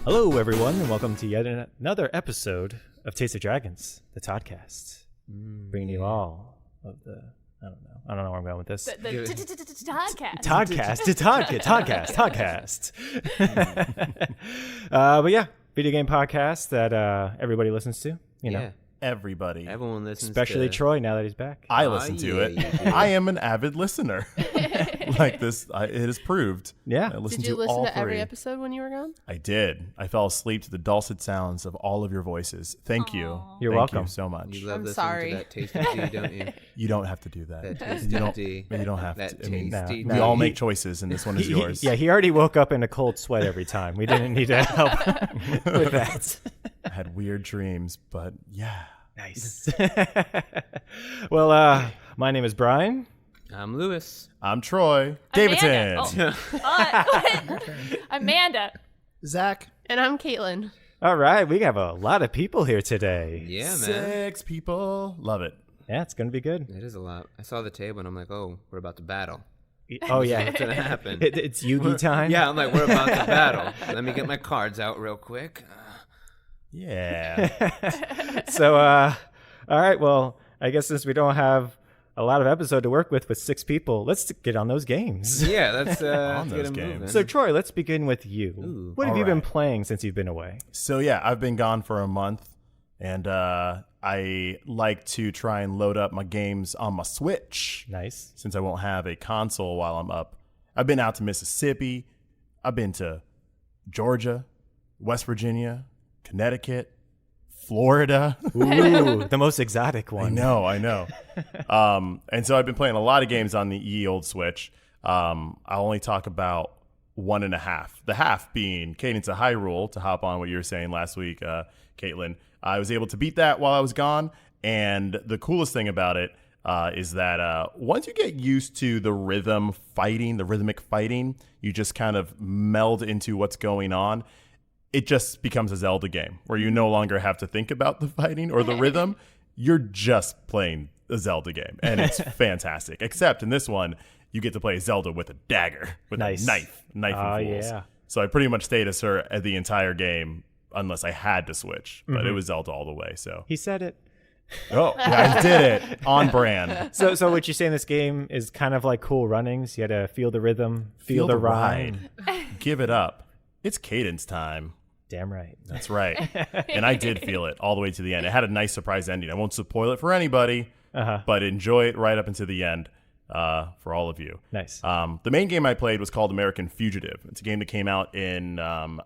Hello, everyone, and welcome to yet another episode of Taste of Dragons, the Toddcast. Bringing you all of the, I don't know where I'm going with this. Toddcast. Toddcast. But yeah, video game podcast that everybody listens to, you know. Yeah. Everybody. Everyone listens Especially to... Troy, now that he's back. I listen to it. I am an avid listener. Like this, it is proved. Yeah. I listen Did you to listen all to every three. episode when you were gone? I did. I fell asleep to the dulcet sounds of all of your voices. Thank you. You're Thank welcome. you so much. You love I'm listening sorry. to that tasty tea, don't you? You don't have to do that. That tasty you don't. tea. You don't have That to. I mean, tasty we tea. all make choices, and this one is yours. He already woke up in a cold sweat every time. We didn't need to help with that. I had weird dreams, but yeah. Nice. Well, my name is Brian. I'm Lewis. I'm Troy Amanda. Davidson. Amanda. Zach. And I'm Caitlin. All right, we have a lot of people here today. Yeah, man. 6 people. Love it. Yeah, it's going to be good. It is a lot. I saw the table and I'm like, oh, we're about to battle. Oh, yeah. What's going to happen? It's Yugi time. Yeah, I'm like, we're about to battle. Let me get my cards out real quick. Yeah. So, all right, well, I guess since we don't have a lot of episode to work with 6 people, let's get on those games. Yeah, let's On get those them games. moving. So, Troy, let's begin with you. Ooh. What have All you been right. playing since you've been away? So yeah, I've been gone for a month, and I like to try and load up my games on my Switch Nice. since I won't have a console while I'm up. I've been out to Mississippi. I've been to Georgia, West Virginia, Connecticut, Florida. Ooh, the most exotic one. I know. And so I've been playing a lot of games on the ye old Switch. I'll only talk about 1.5. The half being Cadence of Hyrule, to hop on what you were saying last week, Caitlin. I was able to beat that while I was gone. And the coolest thing about it is that once you get used to the rhythmic fighting, you just kind of meld into what's going on. It just becomes a Zelda game where you no longer have to think about the fighting or the rhythm. You're just playing a Zelda game, and it's fantastic. Except in this one, you get to play Zelda with a dagger, with Nice. a knife and fools. Yeah. So I pretty much stayed as her the entire game, unless I had to switch. But it was Zelda all the way. So He said it. yeah, I did it on brand. So what you say in this game is kind of like Cool Runnings. You had to feel the rhythm, feel the rhyme. Give it up. It's Cadence time. Damn right. That's right. And I did feel it all the way to the end. It had a nice surprise ending. I won't spoil it for anybody, but enjoy it right up until the end for all of you. Nice. The main game I played was called American Fugitive. It's a game that came out in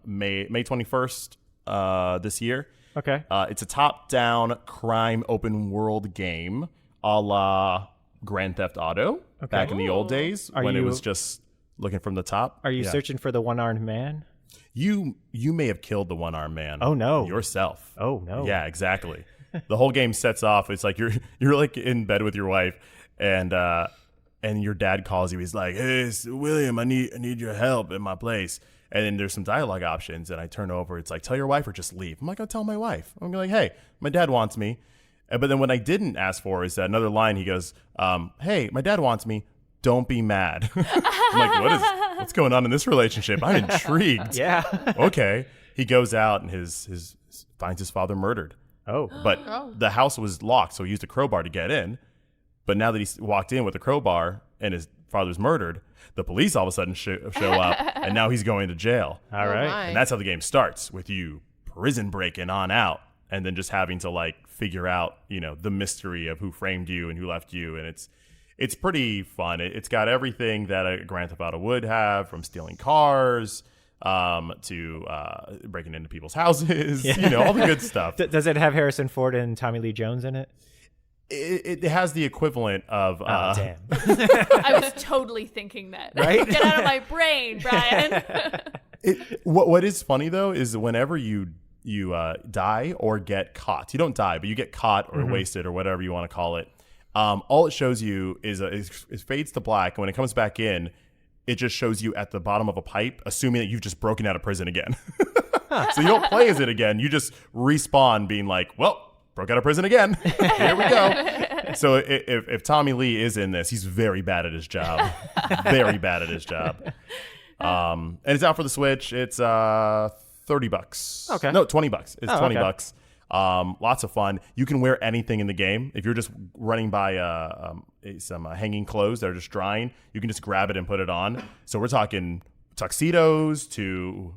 May 21st this year. Okay. It's a top-down crime open world game a la Grand Theft Auto back in the old days when it was just looking from the top. Are you Yeah. searching for the one-armed man? You may have killed the one-armed man. Oh, no. Yourself. Oh, no. Yeah, exactly. The whole game sets off. It's like you're like in bed with your wife, and your dad calls you. He's like, "Hey, William, I need your help in my place." And then there's some dialogue options, and I turn over. It's like, "Tell your wife or just leave." I'm like, "I'll tell my wife." I'm like, "Hey, my dad wants me." But then what I didn't ask for is another line. He goes, "Hey, my dad wants me. Don't be mad." I'm like, what's going on in this relationship? I'm intrigued. Yeah. Okay. He goes out and his finds his father murdered. Oh. But the house was locked, so he used a crowbar to get in. But now that he walked in with a crowbar and his father's murdered, the police all of a sudden show up, and now he's going to jail. All right. my. And that's how the game starts, with you prison breaking on out, and then just having to like figure out, the mystery of who framed you and who left you. And it's pretty fun. It's got everything that a Grand Theft Auto would have, from stealing cars to breaking into people's houses, all the good stuff. Does it have Harrison Ford and Tommy Lee Jones in it? It has the equivalent of Oh, damn. I was totally thinking that. Right? Get out of my brain, Brian. What is funny though is whenever you die or get caught, you don't die, but you get caught or wasted or whatever you want to call it. All it shows you is it fades to black, and when it comes back in, it just shows you at the bottom of a pipe, assuming that you've just broken out of prison again. So you don't play as it again. You just respawn being like, well, broke out of prison again. Here we go. So if Tommy Lee is in this, he's very bad at his job. Very bad at his job. And it's out for the Switch. It's $30. Okay. No, $20. It's Oh, $20. okay. Lots of fun. You can wear anything in the game. If you're just running by some hanging clothes that are just drying, you can just grab it and put it on. So we're talking tuxedos to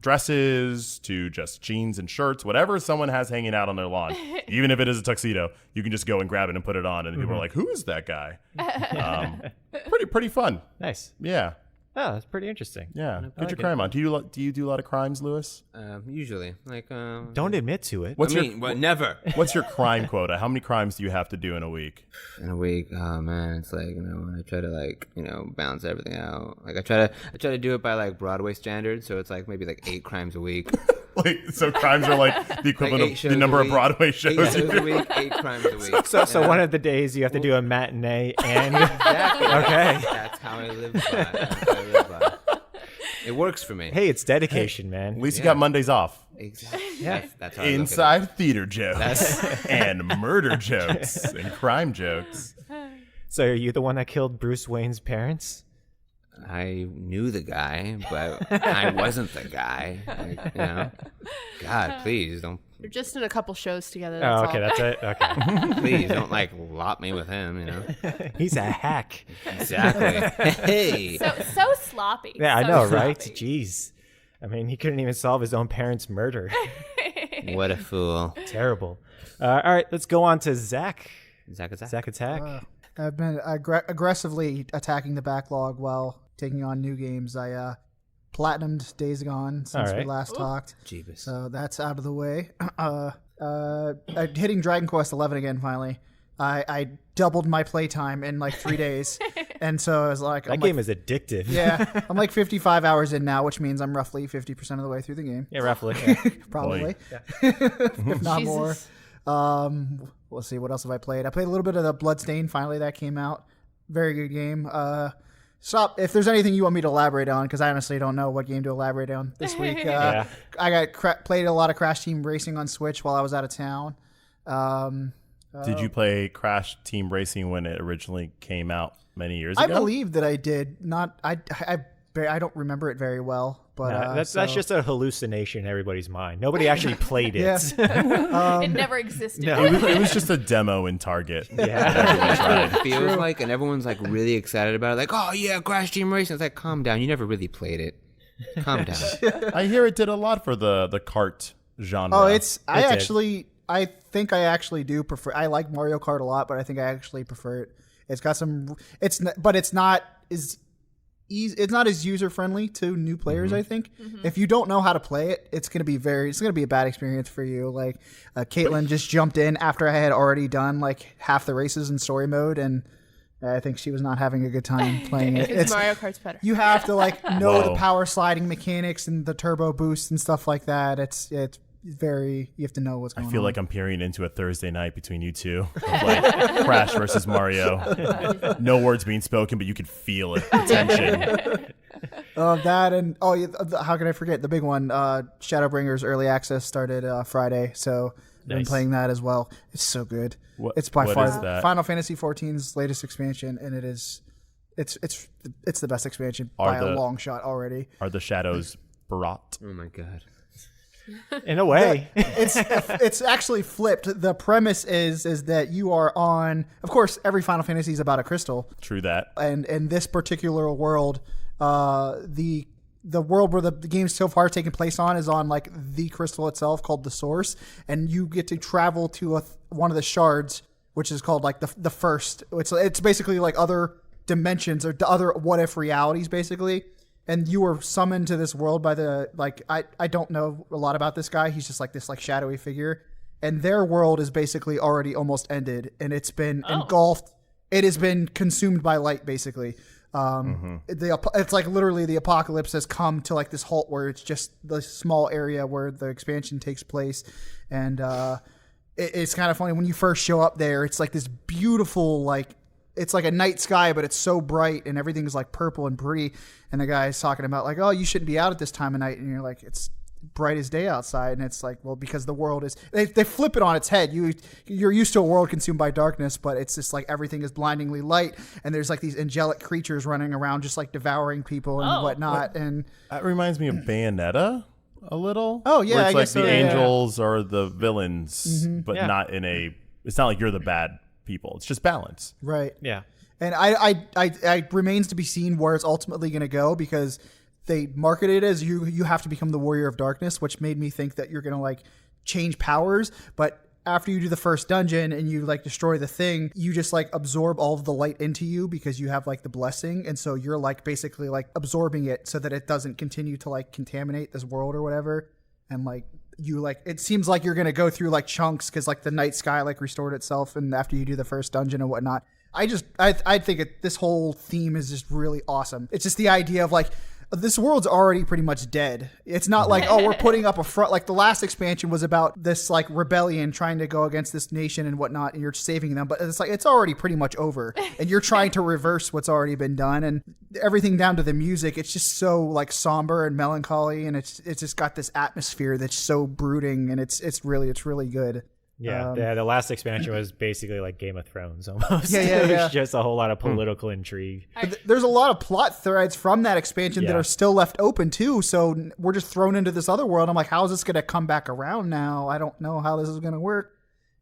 dresses to just jeans and shirts, whatever someone has hanging out on their lawn. Even if it is a tuxedo, you can just go and grab it and put it on, and people are like, "Who is that guy?" Pretty fun. Nice. Yeah. Oh, that's pretty interesting. Yeah, I get like your it. crime on. Do you do a lot of crimes, Lewis? Usually, like, Don't admit to it. never What's your crime quota? How many crimes do you have to do in a week? in a week. Oh man, it's like, when I try to, like, balance everything out. Like I try to do it by like Broadway standards, so it's like maybe like 8 crimes a week. Like, so crimes are like the equivalent Like 8 of shows the number a of week, Broadway 8 shows. shows a week, 8 crimes a week. So one of the days you have to do a matinee and Exactly. Okay. That's how I live by. That's how I live by. It works for me. hey, it's dedication, man. At least you got Mondays off. Exactly. Yeah. That's how I look at it. Inside theater jokes and murder jokes and crime jokes. So are you the one that killed Bruce Wayne's parents? I knew the guy, but I wasn't the guy. Like, God, please don't. We're just in a couple shows together. That's Oh, okay, all. that's it. Okay. Please don't like lot me with him. He's a hack. Exactly. Hey. So sloppy. Yeah, I So know, right? sloppy. Jeez. I mean, he couldn't even solve his own parents' murder. What a fool. Terrible. All right, let's go on to Zach. Zach. Zach Attack. I've been aggressively attacking the backlog while taking on new games. I platinumed Days Gone since we right. last talked, Jeebus. so that's out of the way. Hitting Dragon Quest 11 again finally. I doubled my playtime in like 3 days, and so I was like, That game is addictive. yeah, I'm like 55 hours in now, which means I'm roughly 50% of the way through the game. Yeah, roughly. Yeah. Probably, if not more. Jesus. Let's see, what else have I played? I played a little bit of the Bloodstain. Finally, that came out. Very good game. Stop if there's anything you want me to elaborate on, because I honestly don't know what game to elaborate on this week. Yeah. I got played a lot of Crash Team Racing on Switch while I was out of town. Did you play Crash Team Racing when it originally came out many years I ago? believe that I did. Not I don't remember it very well, but That's just a hallucination in everybody's mind. Nobody actually played it. Yeah. It never existed. No. It was just a demo in Target. Yeah. That's what it feels like, and everyone's like really excited about it. Like, oh yeah, Crash Team Racing. It's like, calm down. You never really played it. Calm down. I hear it did a lot for the kart genre. Oh, I think I actually do prefer. I like Mario Kart a lot, but I think I actually prefer it. It's got some. It's not as easy. It's not as user friendly to new players. I think if you don't know how to play it, it's gonna be a bad experience for you. Like Caitlin just jumped in after I had already done like half the races in story mode, and I think she was not having a good time playing it. Because Mario Kart's better. You have to like know Whoa. the power sliding mechanics and the turbo boost and stuff like that. It's very, you have to know what's going I on. feel like I'm peering into a Thursday night between you two. Of like Crash versus Mario. No words being spoken, but you could feel it. The tension. That and how can I forget the big one? Shadowbringers Early Access started Friday, so I've been Nice. playing that as well. It's so good. It's what by far is that? Final Fantasy XIV's latest expansion, and it's the best expansion by a long shot already. Are the shadows brought? Oh my god. In a way. It's actually flipped. The premise is that you are on. Of course, every Final Fantasy is about a crystal, True that. and in this particular world, the world where the game so far taking place on is on like the crystal itself, called the Source, and you get to travel to one of the shards, which is called like the first. It's basically like other dimensions or other what if realities, basically. And you were summoned to this world by the I don't know a lot about this guy. He's just like this like shadowy figure, and their world is basically already almost ended, and it's been engulfed. It has been consumed by light, basically. It's like literally the apocalypse has come to like this halt where it's just the small area where the expansion takes place, and it's kind of funny when you first show up there. It's like this beautiful like. It's like a night sky, but it's so bright and everything's like purple and pretty. And the guy's talking about like, oh, you shouldn't be out at this time of night. And you're like, it's bright as day outside. And it's like, well, because the world is, they flip it on its head. You're used to a world consumed by darkness, but it's just like everything is blindingly light. And there's like these angelic creatures running around, just like devouring people and whatnot. And That reminds me of Bayonetta a little. Oh, yeah, where it's I like guess so, the yeah. angels are the villains, but Yeah. not in a. It's not like you're the bad people. It's just balance. Right. Yeah. And I remains to be seen where it's ultimately going to go, because they market it as you have to become the warrior of darkness, which made me think that you're going to like change powers. But after you do the first dungeon and you like destroy the thing, you just like absorb all of the light into you because you have like the blessing. And so you're like basically like absorbing it so that it doesn't continue to like contaminate this world or whatever. And like you like, it seems like you're going to go through like chunks because like the night sky like restored itself. And after you do the first dungeon and whatnot, I think this whole theme is just really awesome. It's just the idea of like, this world's already pretty much dead. It's not like, oh, we're putting up a front. Like the last expansion was about this like rebellion trying to go against this nation and whatnot, and you're saving them. But it's like, it's already pretty much over. And you're trying to reverse what's already been done. And everything down to the music, it's just so like somber and melancholy. And it's just got this atmosphere that's so brooding. And it's really good. Yeah, the last expansion was basically like Game of Thrones almost. Yeah. It was just a whole lot of political intrigue. But there's a lot of plot threads from that expansion that Yeah. are still left open too. So we're just thrown into this other world. I'm like, how is this going to come back around now? I don't know how this is going to work.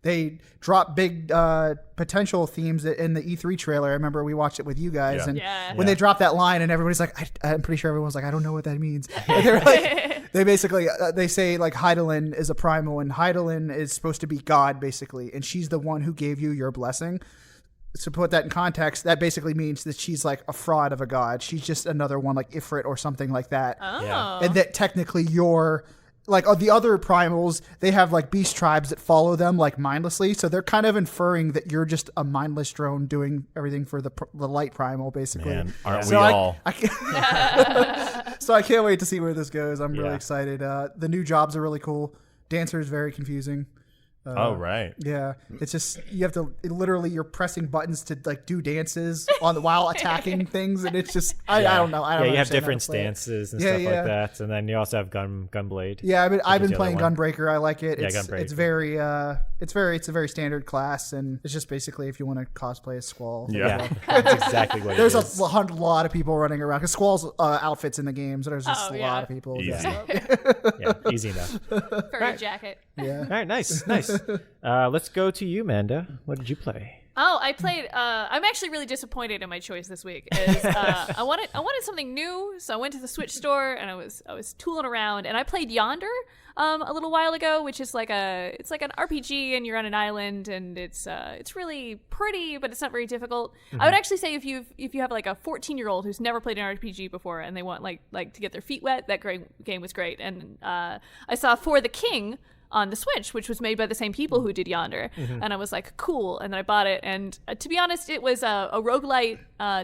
They dropped big potential themes in the E3 trailer. I remember we watched it with you guys, Yeah. and Yeah. when they dropped that line, and everybody's like, I'm pretty sure everyone's like, I don't know what that means. And they're like, they basically they say like Heidelin is a primal, and Heidelin is supposed to be God basically, and she's the one who gave you your blessing. To put that in context, that basically means that she's like a fraud of a god. She's just another one like Ifrit or something like that. Oh. And that technically you're like the other primals, they have like beast tribes that follow them like mindlessly. So they're kind of inferring that you're just a mindless drone doing everything for the light primal, basically. Man, aren't So we all? So I can't wait to see where this goes. I'm really Yeah. excited. The new jobs are really cool. Dancer is very confusing. Oh, right. Yeah, it's just you have to literally you're pressing buttons to like do dances while attacking things, and it's just I don't know. I don't you have understand how different to play it. stances and Yeah, stuff yeah. like that, and then you also have Gunblade. Yeah, I've been the other playing one. Gunbreaker. I like it. Yeah, It's Gunbreaker. it's a very standard class, and it's just basically if you want to cosplay as Squall. Yeah. That's exactly what There's it is. a lot of people running around because Squall's outfits in the games. There's just Oh, a yeah. lot of people. Easy. Yeah, easy enough. Furry jacket. Yeah. All right, nice. Let's go to you, Manda. What did you play? Oh, I played. I'm actually really disappointed in my choice this week. I wanted something new, so I went to the Switch store and I was tooling around, and I played Yonder a little while ago, which is like an RPG, and you're on an island, and it's really pretty, but it's not very difficult. I would actually say if you have like a 14-year-old who's never played an RPG before and they want like to get their feet wet, that game was great. And I saw For the King on the Switch, which was made by the same people who did Yonder. And I was like, cool. And then I bought it. And to be honest, it was a roguelite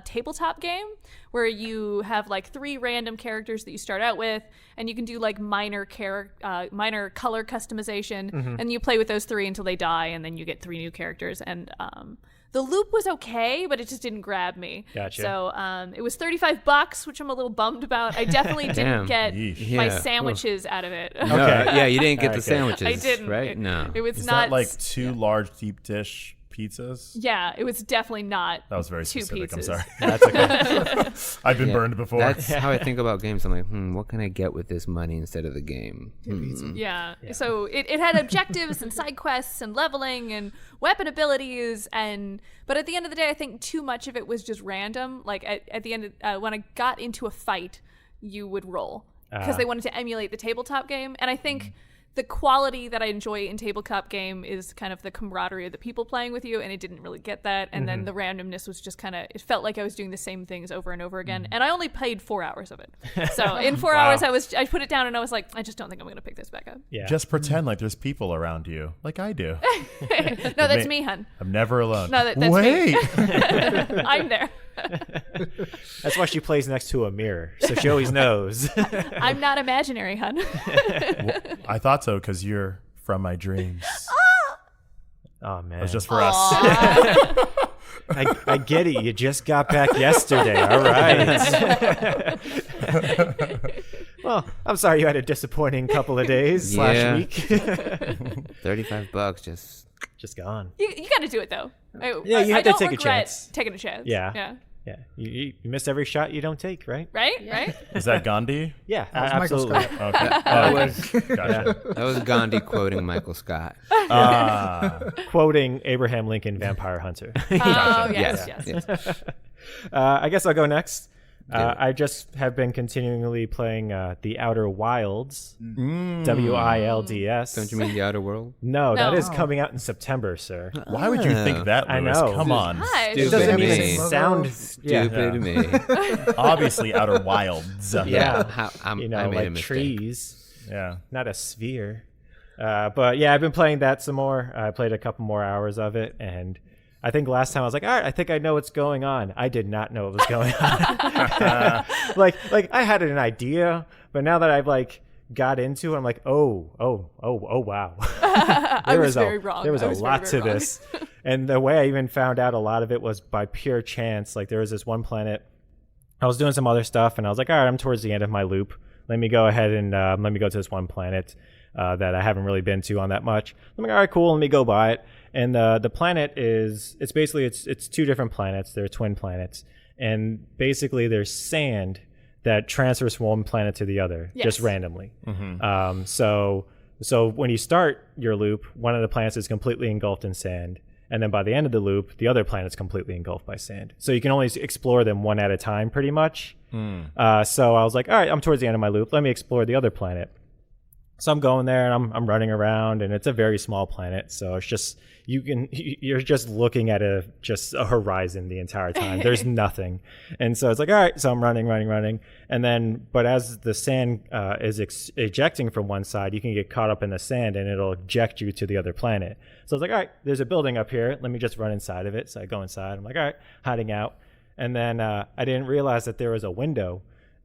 tabletop game where you have like 3 random characters that you start out with, and you can do like minor color customization, and you play with those 3 until they die, and then you get 3 new characters. And the loop was okay, but it just didn't grab me. Gotcha. So it was $35, which I'm a little bummed about. I definitely didn't get Yeesh. my Yeah. sandwiches out of it. No, yeah, you didn't get the Okay. sandwiches, I didn't. right? No. It was Is not that like 2 large deep dish pizzas? Yeah, it was definitely not. That was very 2 specific. I'm pizzas. sorry. That's okay. I've been Yeah, burned before. That's how I think about games. I'm like, what can I get with this money instead of the game? Yeah. So it had objectives and side quests and leveling and weapon abilities, but at the end of the day, I think too much of it was just random. Like at the end, when I got into a fight, you would roll because they wanted to emulate the tabletop game, and I think the quality that I enjoy in tabletop game is kind of the camaraderie of the people playing with you, and it didn't really get that. And then the randomness was just kind of, it felt like I was doing the same things over and over again. And I only played 4 hours of it. So in 4 hours, I put it down and I was like, I just don't think I'm going to pick this back up. Yeah. Just pretend like there's people around you, like I do. No, that's me, hun. I'm never alone. No, that's me. Wait. I'm there. That's why she plays next to a mirror, so she always knows. I'm not imaginary, hun. I thought so because you're from my dreams. Oh man, It's just for us. I get it. You just got back yesterday. All right. Well, I'm sorry you had a disappointing couple of days Yeah. / week. $35 just Just gone. You got to do it though. Yeah, you have I to don't take a regret chance. taking a chance. Yeah. Yeah, you miss every shot you don't take, right? Right? Is that Gandhi? Yeah, was Michael absolutely. Scott. Okay. That was Gotcha. that was Gandhi quoting Michael Scott. Quoting Abraham Lincoln, Vampire Hunter. Oh, yes. I guess I'll go next. I just have been continually playing The Outer Wilds, WILDS. Don't you mean the outer world? No, that No. is coming out in September, sir. Why would you think that, I Lewis? know. Come on. Hi. It doesn't me. even sound Stupid me. Obviously, Outer Wilds. Yeah. you I know, made a like mistake. trees, Yeah. not a sphere. But yeah, I've been playing that some more. I played a couple more hours of it, and I think last time I was like, all right, I think I know what's going on. I did not know what was going on. like I had an idea, but now that I've like got into it, I'm like, oh wow. I was very wrong. There was I a was lot very, to very wrong. this. And the way I even found out a lot of it was by pure chance. Like there was this one planet. I was doing some other stuff, and I was like, all right, I'm towards the end of my loop. Let me go ahead and let me go to this one planet that I haven't really been to on that much. I'm like, all right, cool. Let me go by it. And the planet it's basically two different planets. They're twin planets, and basically there's sand that transfers from one planet to the other just randomly. So when you start your loop, one of the planets is completely engulfed in sand, and then by the end of the loop, the other planet's completely engulfed by sand. So you can only explore them one at a time, pretty much. So I was like, all right, I'm towards the end of my loop. Let me explore the other planet. So I'm going there and I'm running around, and it's a very small planet. So it's just you're just looking at a horizon the entire time. There's nothing, and so it's like, all right. So I'm running, and then but as the sand is ejecting from one side, you can get caught up in the sand, and it'll eject you to the other planet. So it's like, all right, there's a building up here. Let me just run inside of it. So I go inside. I'm like, all right, hiding out, and then I didn't realize that there was a window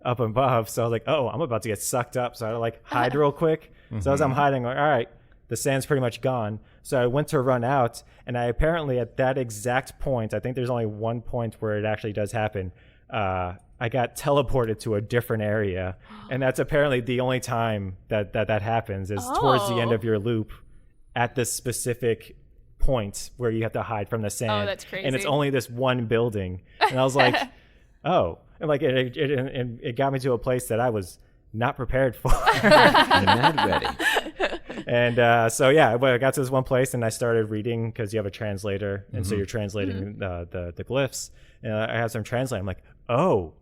up above. So I was like, oh, I'm about to get sucked up. So I like hide real quick. So as I'm hiding, like, all right, the sand's pretty much gone. So I went to run out, and I apparently at that exact point, I think there's only one point where it actually does happen. I got teleported to a different area, and that's apparently the only time that happens is towards the end of your loop at this specific point where you have to hide from the sand. Oh, that's crazy. And it's only this one building. And I was like, oh. And like it got me to a place that I was not prepared for. I'm not ready. And so yeah, I got to this one place and I started reading because you have a translator, and so you're translating the glyphs. And I had some translate. I'm like, oh.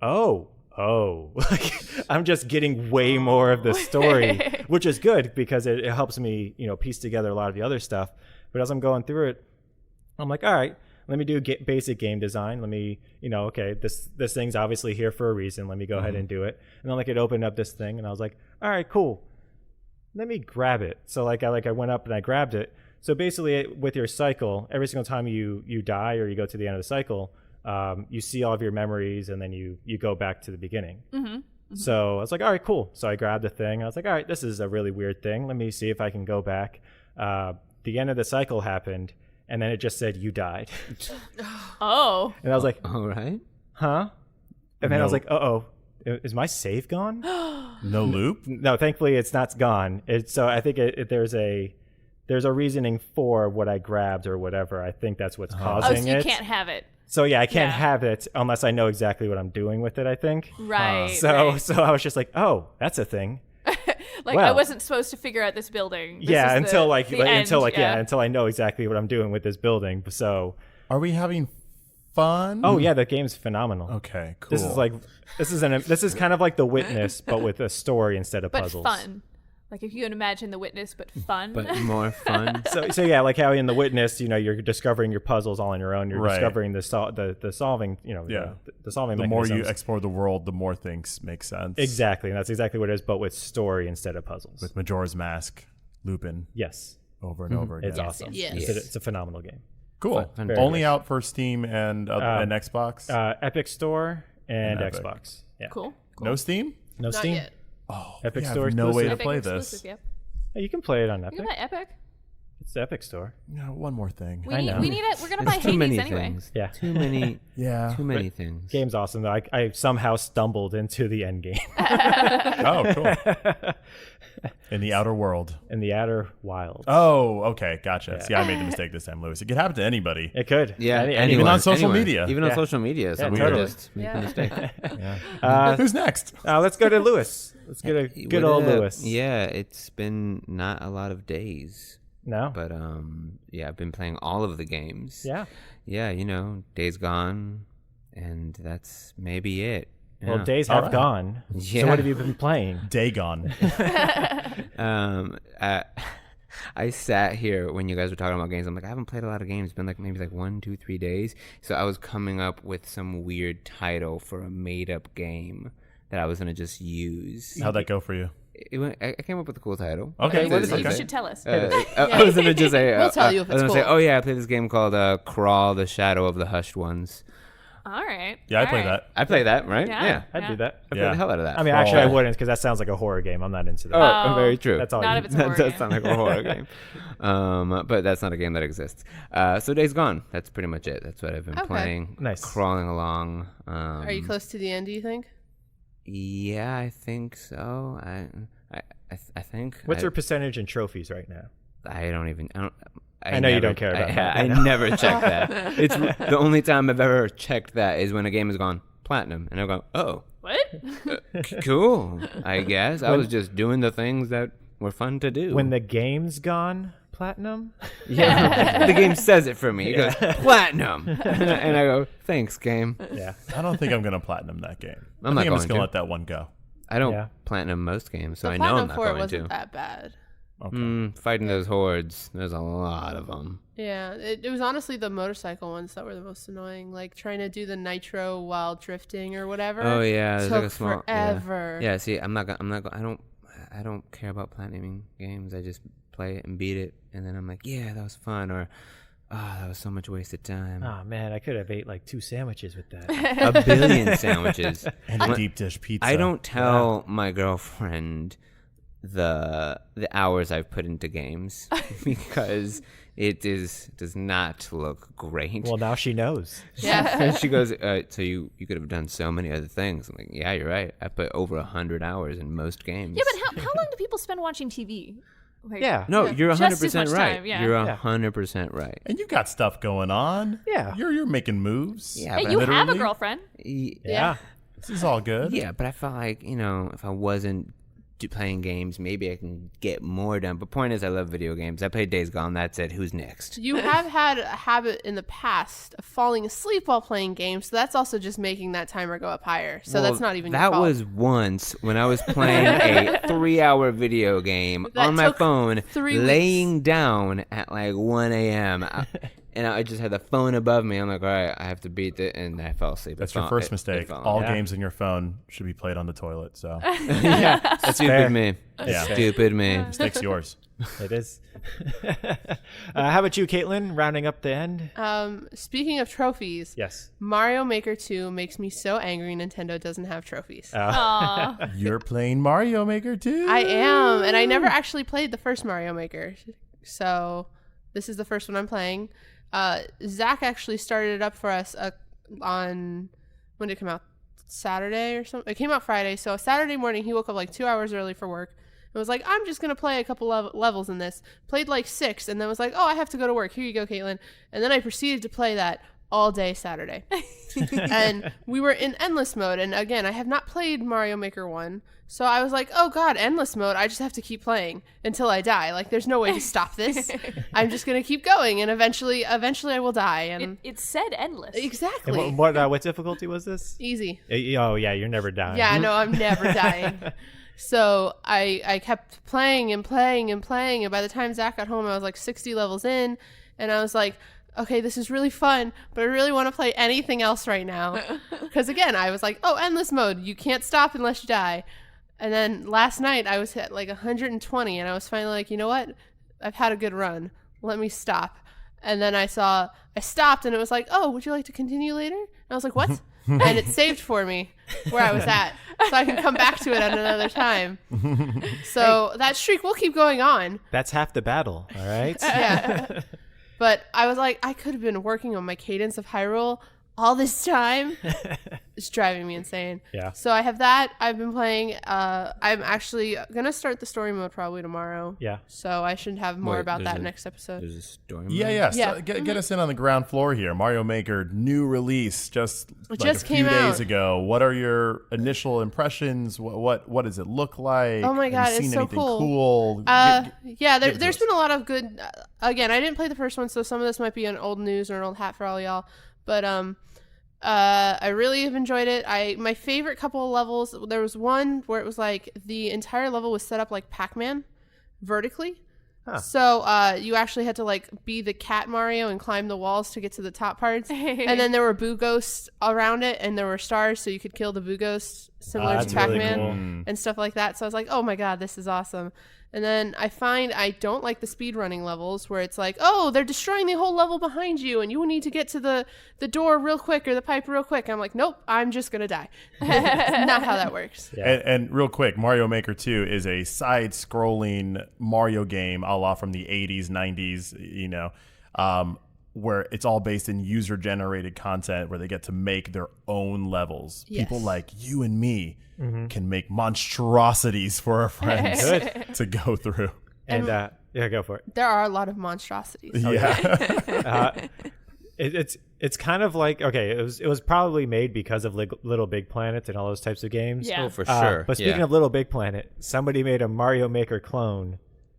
Like, I'm just getting way more of the story, which is good because it helps me, piece together a lot of the other stuff. But as I'm going through it, I'm like, all right. Let me do basic game design. Let me, okay, this thing's obviously here for a reason. Let me go ahead and do it. And then it opened up this thing, and I was like, all right, cool. Let me grab it. So I went up and I grabbed it. So basically, with your cycle, every single time you die or you go to the end of the cycle, you see all of your memories, and then you go back to the beginning. So I was like, all right, cool. So I grabbed the thing. I was like, all right, this is a really weird thing. Let me see if I can go back. The end of the cycle happened. And then it just said, you died. Oh. And I was like, All right. huh? And then I was like, uh-oh, is my save gone? No loop? No, thankfully it's not gone. So I think there's a reasoning for what I grabbed or whatever. I think that's what's causing so you it. can't have it. So yeah, I can't have it unless I know exactly what I'm doing with it, I think. Right. So I was just like, oh, that's a thing. I wasn't supposed to figure out this building. This is until until I know exactly what I'm doing with this building. So Are we having fun? oh yeah, the game's phenomenal. Okay, cool. This is kind of like The Witness, but with a story instead of but puzzles. fun. Like if you can imagine The Witness, but fun. But more fun. So yeah, like how in The Witness, you're discovering your puzzles all on your own. You're Right. discovering the solving, the solving. the more you mechanisms. explore the world, the more things make sense. Exactly, and that's exactly what it is, but with story instead of puzzles. With Majora's Mask, Lupin, yes, over and over again. it's awesome. yes. It's a phenomenal game. Cool. Fun. Only out for Steam and Xbox. Epic Store and Epic. Xbox. Yeah, Cool. No Steam? no Not Steam. yet. Oh, Epic yeah, I Store have no way to exclusive. play Epic this. exclusive, yep. Hey, you can play it on You Epic. can buy Epic. It's the Epic Store. No, one more thing. We I need, know. we need it. We're gonna buy It's too many Hades anyway. things. Yeah. Too many. Yeah. Too many things. Game's awesome though. I somehow stumbled into the end game Oh, cool. In the outer world. in the outer wild. Oh, okay. Gotcha. See, I made the mistake this time, Lewis. It could happen to anybody. It could. Yeah, anyone. Even on social anywhere. media. Even Yeah. on social media, someone totally. could just make a mistake. Who's next? Let's go to Lewis. Let's get a good old Lewis. Yeah, it's been not a lot of days, No. but yeah, I've been playing all of the games. Yeah. Yeah, Days Gone, and that's maybe it. Well, Yeah. days All have right. gone. Yeah. So what have you been playing? Dagon. I sat here when you guys were talking about games. I'm like, I haven't played a lot of games. It's been maybe 1, 2, 3 days. So I was coming up with some weird title for a made-up game that I was gonna just use. How'd that go for you? I came up with a cool title. Okay, What what is is it? You should tell us. I was gonna just say. We'll tell you if I was it's gonna say, cool. oh yeah, I played this game called Crawl: The Shadow of the Hushed Ones. All right. Yeah, I All played right. that. I play that, right? Yeah. I'd do that. I play Yeah. the hell out of that. I mean, actually, I Crawl. wouldn't because that sounds like a horror game. I'm not into that. oh, Oh. very true. That's all. Not you- if it's a That horror does game. sound like a horror game. But that's not a game that exists. So Days Gone. That's pretty much it. That's what I've been Okay. playing. Nice. Crawling along. Are you close to the end, do you think? Yeah, I think so. I think. What's your percentage in trophies right now? I don't even. I know you don't care about that. I never check that. It's the only time I've ever checked that is when a game has gone platinum, and I go, oh, What? cool. I guess I was just doing the things that were fun to do. When the game's gone platinum? yeah, the game says it for me. It goes platinum, and I go, thanks, game. Yeah. I don't think I'm going to platinum that game. I'm I not think I'm just going going to to. let that one go. I don't Yeah. platinum most games, so The I know I'm platinum not for it going wasn't to. that bad. Okay. Fighting those hordes, there's a lot of them. Yeah, it was honestly the motorcycle ones that were the most annoying. Like trying to do the nitro while drifting or whatever. Oh yeah, there's took like a small forever. Yeah. See, I'm not. I don't care about platinuming games. I just play it and beat it, and then I'm like, yeah, that was fun, or that was so much wasted time. Oh man, I could have ate like 2 sandwiches with that. A billion sandwiches. And a deep dish pizza. I don't tell my girlfriend the hours I've put into games because it does not look great. Well, now she knows. Yeah. And she goes, so you could have done so many other things. I'm like, yeah, you're right. I put over 100 hours in most games. Yeah, but how long do people spend watching TV? Like, Yeah. No, you're Just as 100% much right. time, yeah. You're Yeah. 100% right. And you got stuff going on. Yeah. You're making moves. Yeah, Hey, but you have a literally- girlfriend. Yeah. This is all good. Yeah, but I felt like, if I wasn't playing games, maybe I can get more done. But point is, I love video games. I played Days Gone. That's it. Who's next? You have had a habit in the past of falling asleep while playing games, so that's also just making that timer go up higher. So Well, that's not even your that fault. was once when I was playing a 3-hour video game That on my took phone, 3 weeks. laying down at like 1 a.m. And I just had the phone above me. I'm like, all right, I have to beat it, and I fell asleep. That's It your fell- first it mistake. fell- All Yeah. games in your phone should be played on the toilet. So Stupid fair. me. Yeah. Stupid me. mistake's yours. It is. How about you, Caitlin? Rounding up the end? Speaking of trophies, Yes. Mario Maker 2 makes me so angry Nintendo doesn't have trophies. Aw. You're playing Mario Maker too. I am, and I never actually played the first Mario Maker, so this is the first one I'm playing. Zach actually started it up for us on, when did it come out? Saturday or something? It came out Friday, so Saturday morning he woke up like 2 hours early for work and was like, I'm just going to play a couple levels in this. Played like 6 and then was like, oh, I have to go to work. Here you go, Caitlin. And then I proceeded to play that all day Saturday. And we were in endless mode, and again, I have not played Mario Maker 1. So I was like, oh god, endless mode. I just have to keep playing until I die. Like there's no way to stop this. I'm just going to keep going, and eventually I will die. And It said endless. exactly. And what difficulty was this? Easy. Oh, yeah, you're never dying. Yeah, no, I'm never dying. So I kept playing and playing and playing, and by the time Zach got home, I was like 60 levels in, and I was like, okay, this is really fun, but I really want to play anything else right now. Because again, I was like, oh, endless mode. You can't stop unless you die. And then last night I was at like 120, and I was finally like, you know what? I've had a good run. Let me stop. And then I stopped, and it was like, oh, would you like to continue later? And I was like, what? and it's saved for me where I was at, so I can come back to it at another time. So that streak will keep going on. That's half the battle, all right? Yeah. But I was like, I could have been working on my Cadence of Hyrule all this time. It's driving me insane. Yeah. So I have that. I've been playing. I'm actually going to start the story mode probably tomorrow. Yeah. So I should have more Wait, about there's that a- next episode. There's a story. Yeah, mode? yeah. So Yeah. get us in on the ground floor here. Mario Maker new release just like just a few came days out. ago. What are your initial impressions? What does it look like? Oh my God, Have you it's seen so anything cool. cool? Yeah, give it to there's us. been a lot of good. Again, I didn't play the first one, so some of this might be an old news or an old hat for all y'all. But I really have enjoyed it. My favorite couple of levels. There was one where it was like the entire level was set up like Pac-Man, vertically. Huh. So you actually had to like be the cat Mario and climb the walls to get to the top parts. And then there were boo ghosts around it, and there were stars, so you could kill the boo ghosts, similar to that's really Pac-Man cool. and stuff like that. So I was like, oh my God, this is awesome. And then I find I don't like the speedrunning levels where it's like, oh, they're destroying the whole level behind you and you need to get to the door real quick or the pipe real quick. I'm like, nope, I'm just going to die. It's not how that works. Yeah. And real quick, Mario Maker 2 is a side-scrolling Mario game a la from the 80s, 90s, where it's all based in user-generated content where they get to make their own levels. Yes. People like you and me can make monstrosities for our friends to go through. And yeah, go for it. There are a lot of monstrosities. Yeah. It's kind of like, okay, it was probably made because of Little Big Planet and all those types of games. Yeah. Oh, for sure. But speaking yeah. of Little Big Planet, somebody made a Mario Maker clone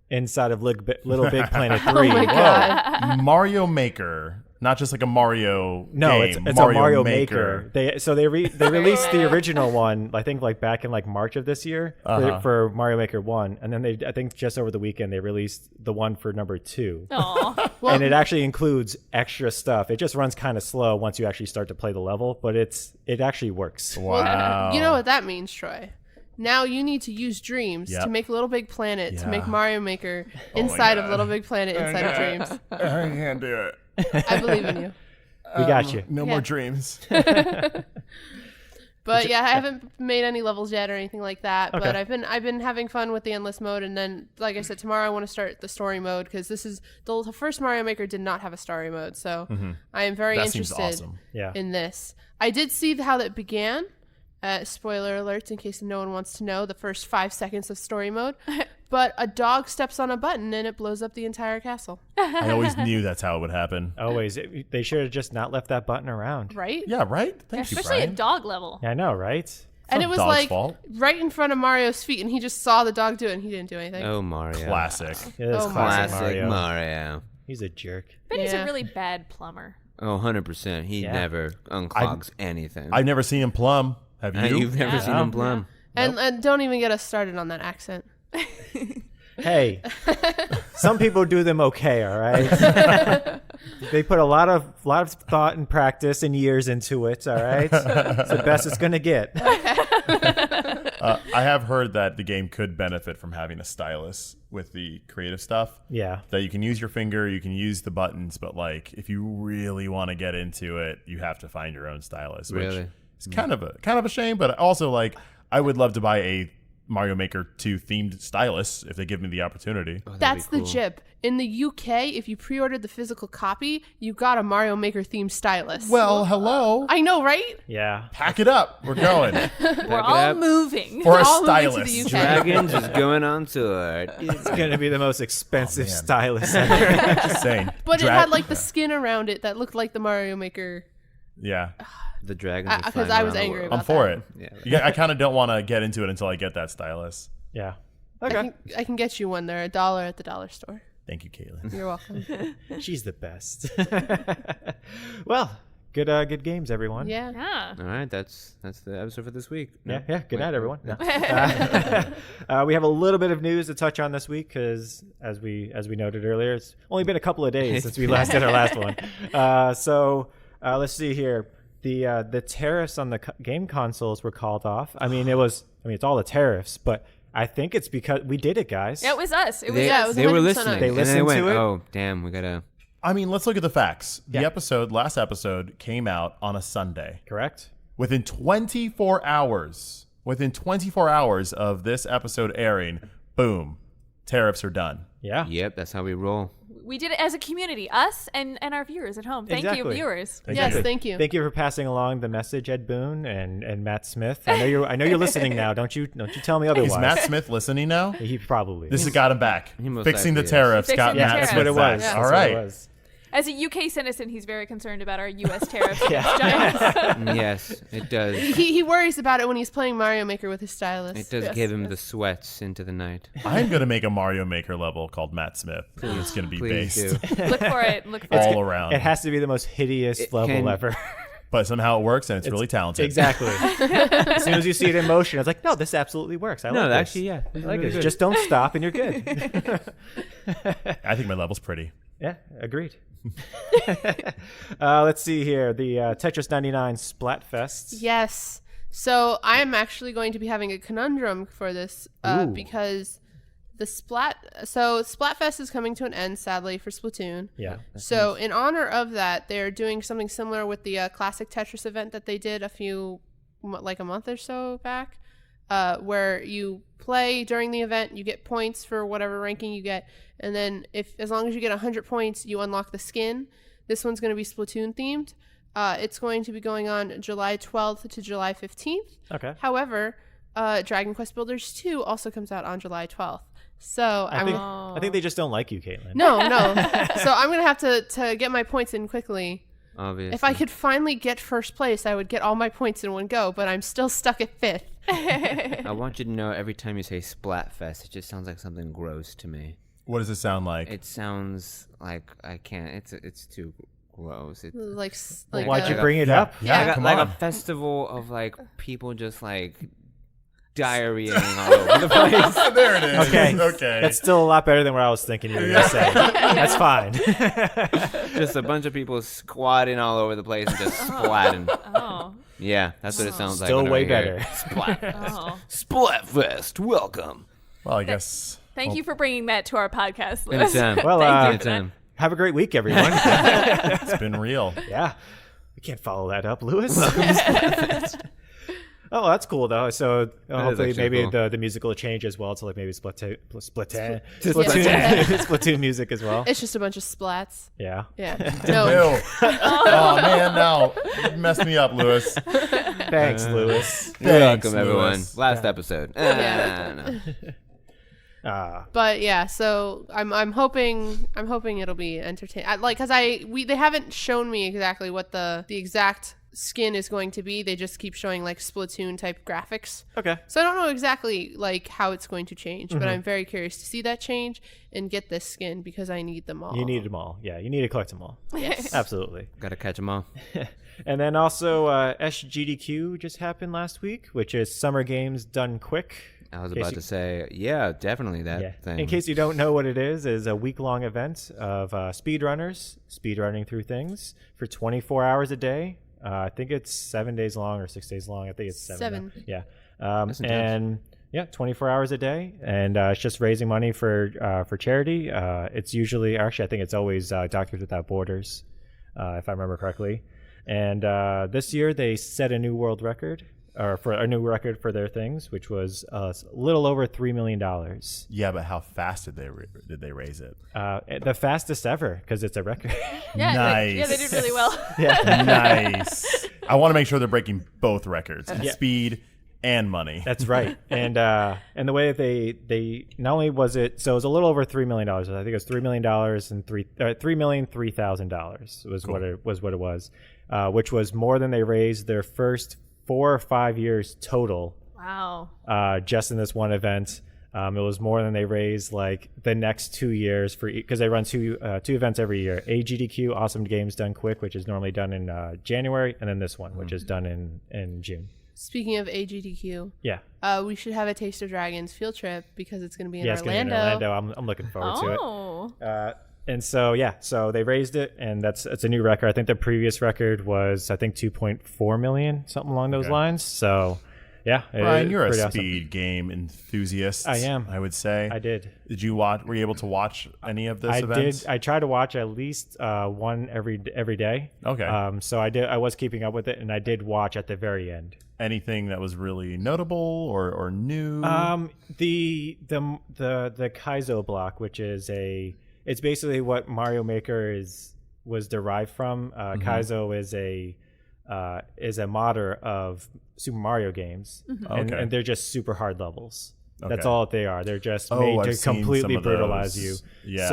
inside of Little Big Planet 3. my God. Mario Maker, not just like a Mario No, game. it's a Mario Maker. They released the original one, I think, like back in like March of this year for Mario Maker 1, and then I think just over the weekend they released the one for number 2. Aw. Well, And it actually includes extra stuff. It just runs kind of slow once you actually start to play the level, but it actually works. Wow. you know what that means, Troy. Now you need to use Dreams Yep. to make Little Big Planet, to Yeah. make Mario Maker my inside of God. Little Big Planet, inside of Dreams. I can't do it. I believe in you. We got you. No Yeah. more dreams. But yeah, I haven't made any levels yet or anything like that. But Okay. I've been having fun with the endless mode, and then like I said, tomorrow I want to start the story mode because this is the first Mario Maker did not have a story mode, so I am very That seems interested awesome. Yeah. in this. I did see how that began. Spoiler alert, in case no one wants to know, the first 5 seconds of story mode. But a dog steps on a button and it blows up the entire castle. I always knew that's how it would happen. Always. They should have just not left that button around. Right? Yeah, right? Thank you, Especially Brian. at dog level. Yeah, I know, right? And not it was dog's like fault. right in front of Mario's feet, and he just saw the dog do it, and he didn't do anything. Oh, Mario. Classic. It is Oh, classic Classic Mario. Mario. He's a jerk. But he's Yeah. a really bad plumber. Oh, 100%. He Yeah. never unclogs anything. I've never seen him plumb. Have you? You've never seen him plumb. And don't even get us started on that accent. Hey, some people do them okay, all right? They put a lot of thought and practice and years into it, all right? It's the best it's going to get. I have heard that the game could benefit from having a stylus with the creative stuff. Yeah. That you can use your finger, you can use the buttons, but like if you really want to get into it, you have to find your own stylus. Which Really? is kind of a shame, but also like I would love to buy a Mario Maker 2 themed stylus if they give me the opportunity. Oh, that'd That's be the cool. jip. In the UK, if you pre-ordered the physical copy, you got a Mario Maker themed stylus. Well, hello. I know, right? Yeah. Pack it up. We're going. We're all up. moving. For a All moving to stylus. the UK. Dragons is going on tour. It's going to be the most expensive man. stylus ever. Just saying. But it had like the skin around it that looked like the Mario Maker. Yeah. The dragons. are 'Cause flying I was around the angry world. about I'm for that. it. Yeah. Yeah, I kind of don't want to get into it until I get that stylus. Yeah. I can get you one there, $1 at the dollar store. Thank you, Caitlin. You're welcome. She's the best. Well, good games, everyone. Yeah. Yeah. All right, that's the episode for this week. No? Yeah. Good night, everyone. No. No. We have a little bit of news to touch on this week because, as we noted earlier, it's only been a couple of days since we last did our last one. So let's see here. The tariffs on the game consoles were called off. It's all the tariffs, but I think it's because we did it, guys. Yeah, it was us. It was They, Yeah, it us. was they were 100% listening. us. They and then listened went, to it? Oh, damn, we gotta. I mean, let's look at the facts. Yeah. The last episode came out on a Sunday. Correct. within 24 hours of this episode airing, boom, tariffs are done. Yeah. Yep, that's how we roll. We did it as a community, us and our viewers at home. Thank you, Exactly. viewers. Yes, thank you. Thank you for passing along the message, Ed Boon and Matt Smith. I know you're listening now. Don't you tell me otherwise. Is Matt Smith listening now? He probably This is. has got him back. He most Fixing the likely is. tariffs Fixing got the Matt tariffs. Smith That's what it was. back. That's All what it right. was. As a UK citizen, he's very concerned about our US tariffs against giants. Yes, it does. He worries about it when he's playing Mario Maker with his stylus. It does give him the sweats into the night. I'm going to make a Mario Maker level called Matt Smith. It's going to be Please based do. Look for it. Look for all it. around. It has to be the most hideous level can- ever. But somehow it works, and it's really talented. Exactly. As soon as you see it in motion, it's like, no, this absolutely works. I like this. Actually, yeah. I like it. Just don't stop, and you're good. I think my level's pretty. Yeah, agreed. Let's see here. The Tetris 99 Splatfest. Yes. So I'm actually going to be having a conundrum for this because the Splatfest is coming to an end, sadly, for Splatoon. Yeah. So in honor of that, they're doing something similar with the classic Tetris event that they did a month or so back, where you play during the event, you get points for whatever ranking you get, and then as long as you get 100 points, you unlock the skin. This one's going to be Splatoon themed. It's going to be going on July 12th to July 15th. Okay. However, Dragon Quest Builders 2 also comes out on July 12th. So I think they just don't like you, Caitlin. no. So I'm gonna have to get my points in quickly. Obviously. If I could finally get first place, I would get all my points in one go. But I'm still stuck at 5th. I want you to know every time you say Splatfest, it just sounds like something gross to me. What does it sound like? It sounds like I can't. It's too gross. It's Like Why'd you a- bring it up? Yeah, come like on. a festival of like people just like diarrheaing all over the place. There it is. Okay. Okay. That's still a lot better than what I was thinking you were going to say. That's fine. Just a bunch of people squatting all over the place and just splatting. Oh. Yeah, that's what it sounds like. Still whenever way I hear better. it. Splat. Oh. Splatfest, welcome. Well, I guess. Thank you for bringing that to our podcast, Lewis. Anytime. Well, Thank you for that. Anytime. have a great week, everyone. It's been real. Yeah. We can't follow that up, Lewis. Oh, that's cool though. So hopefully actually maybe cool. the music will change as well to like maybe Splatoon music as well. It's just a bunch of splats. Yeah. Yeah. Ew. No. Oh, man, no. You messed me up, Lewis. Thanks, Lewis. You're Thanks, welcome, everyone. Lewis. Last episode. Yeah. No. But yeah, so I'm hoping it'll be entertaining. Because they haven't shown me exactly what the exact skin is going to be. They just keep showing like Splatoon type graphics. Okay. So I don't know exactly like how it's going to change, but I'm very curious to see that change and get this skin because I need them all. You need them all. Yeah, you need to collect them all. Yes. Absolutely. Gotta catch them all. And then also SGDQ just happened last week, which is Summer Games Done Quick. I was In case about to say, yeah, definitely that thing. In case you don't know what it is a week-long event of speedrunners speedrunning through things for 24 hours a day. I think it's 7 days long or 6 days long. I think it's seven. Seven. Yeah. That's intense. And yeah, 24 hours a day, and it's just raising money for charity. It's usually, actually, I think it's always Doctors Without Borders, if I remember correctly. And this year they set a new world record, or for a new record for their things, which was a little over $3 million. Yeah, but how fast did they raise it? The fastest ever, because it's a record. Yeah, Nice. they did really well. Nice. I want to make sure they're breaking both records, speed and money. That's right. And the way that they not only was it, so it was a little over $3 million. I think it was $3 million and $3,003,000 was what it was, which was more than they raised their first 4 or 5 years total. Wow. Just in this one event. It was more than they raised like the next 2 years because they run two events every year. AGDQ, Awesome Games Done Quick, which is normally done in January, and then this one, which is done in June. Speaking of AGDQ, Yeah. we should have a Taste of Dragons field trip because it's going to be in It's gonna be in Orlando. Orlando. I'm looking forward to it. Oh. And so so they raised it, and it's a new record. I think the previous record was 2.4 million, something along those lines. So Yeah, Brian, it's you're a pretty awesome. speed game enthusiast. I am. I would say. I did. Did you watch? Were you able to watch any of this I event? did. I try to watch at least one every day. Okay. So I did. I was keeping up with it, and I did watch at the very end. Anything that was really notable or new? The Kaizo block, which is it's basically what Mario Maker was derived from. Kaizo is a modder of Super Mario games, Okay. and they're just super hard levels. That's Okay. all they are. They're just Oh, made I've to seen completely some of brutalize those. you. Yeah.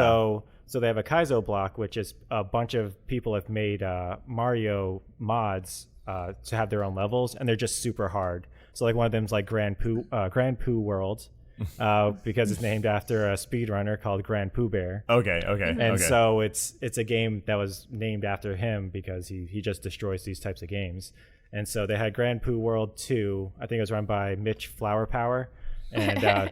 So they have a Kaizo block, which is a bunch of people have made Mario mods to have their own levels, and they're just super hard. So like one of them's like Grand Pooh World, because it's named after a speedrunner called Grand Pooh Bear. Okay. And so it's a game that was named after him because he just destroys these types of games. And so they had Grand Pooh World 2. I think it was run by Mitch Flower Power, and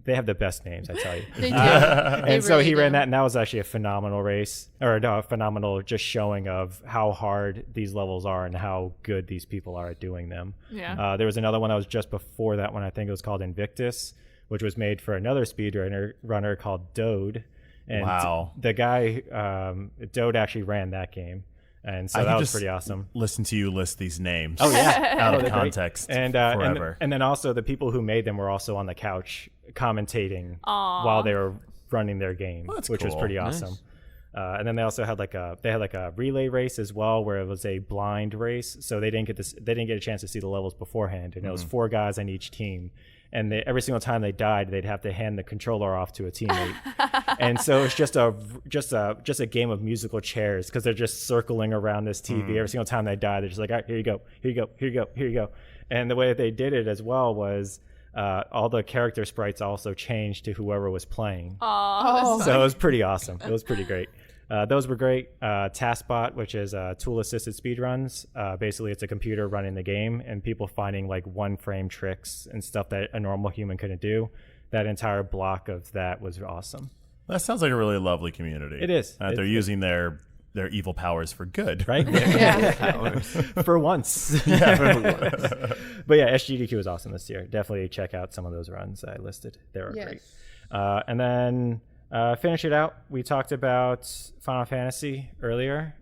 they have the best names, I tell you. They do. And so he ran that, and that was actually a phenomenal race, or no, a phenomenal just showing of how hard these levels are and how good these people are at doing them. Yeah. There was another one that was just before that one. I think it was called Invictus, which was made for another runner called Dode. And Wow. the guy, Dode actually ran that game. And so I that could was just pretty awesome. Listen to you list these names. Oh, yeah. out of they're great. context And forever. and then also the people who made them were also on the couch commentating while they were running their game, Well, that's which was cool. pretty Nice. awesome. And then they also had like a relay race as well, where it was a blind race, so they didn't get a chance to see the levels beforehand, and it was 4 guys on each team. And every single time they died, they'd have to hand the controller off to a teammate. And so it's just a game of musical chairs, because they're just circling around this TV. Every single time they die, they're just like, all right, here you go, here you go, here you go, here you go. And the way that they did it as well was all the character sprites also changed to whoever was playing. Oh, So it was pretty awesome. It was pretty great. Those were great. TaskBot, which is tool-assisted speedruns. Basically, it's a computer running the game, and people finding like one-frame tricks and stuff that a normal human couldn't do. That entire block of that was awesome. That sounds like a really lovely community. It is. They're using their evil powers for good. Right? Yeah. For once. But yeah, SGDQ was awesome this year. Definitely check out some of those runs I listed. They were Yes. great. And then finish it out. We talked about Final Fantasy earlier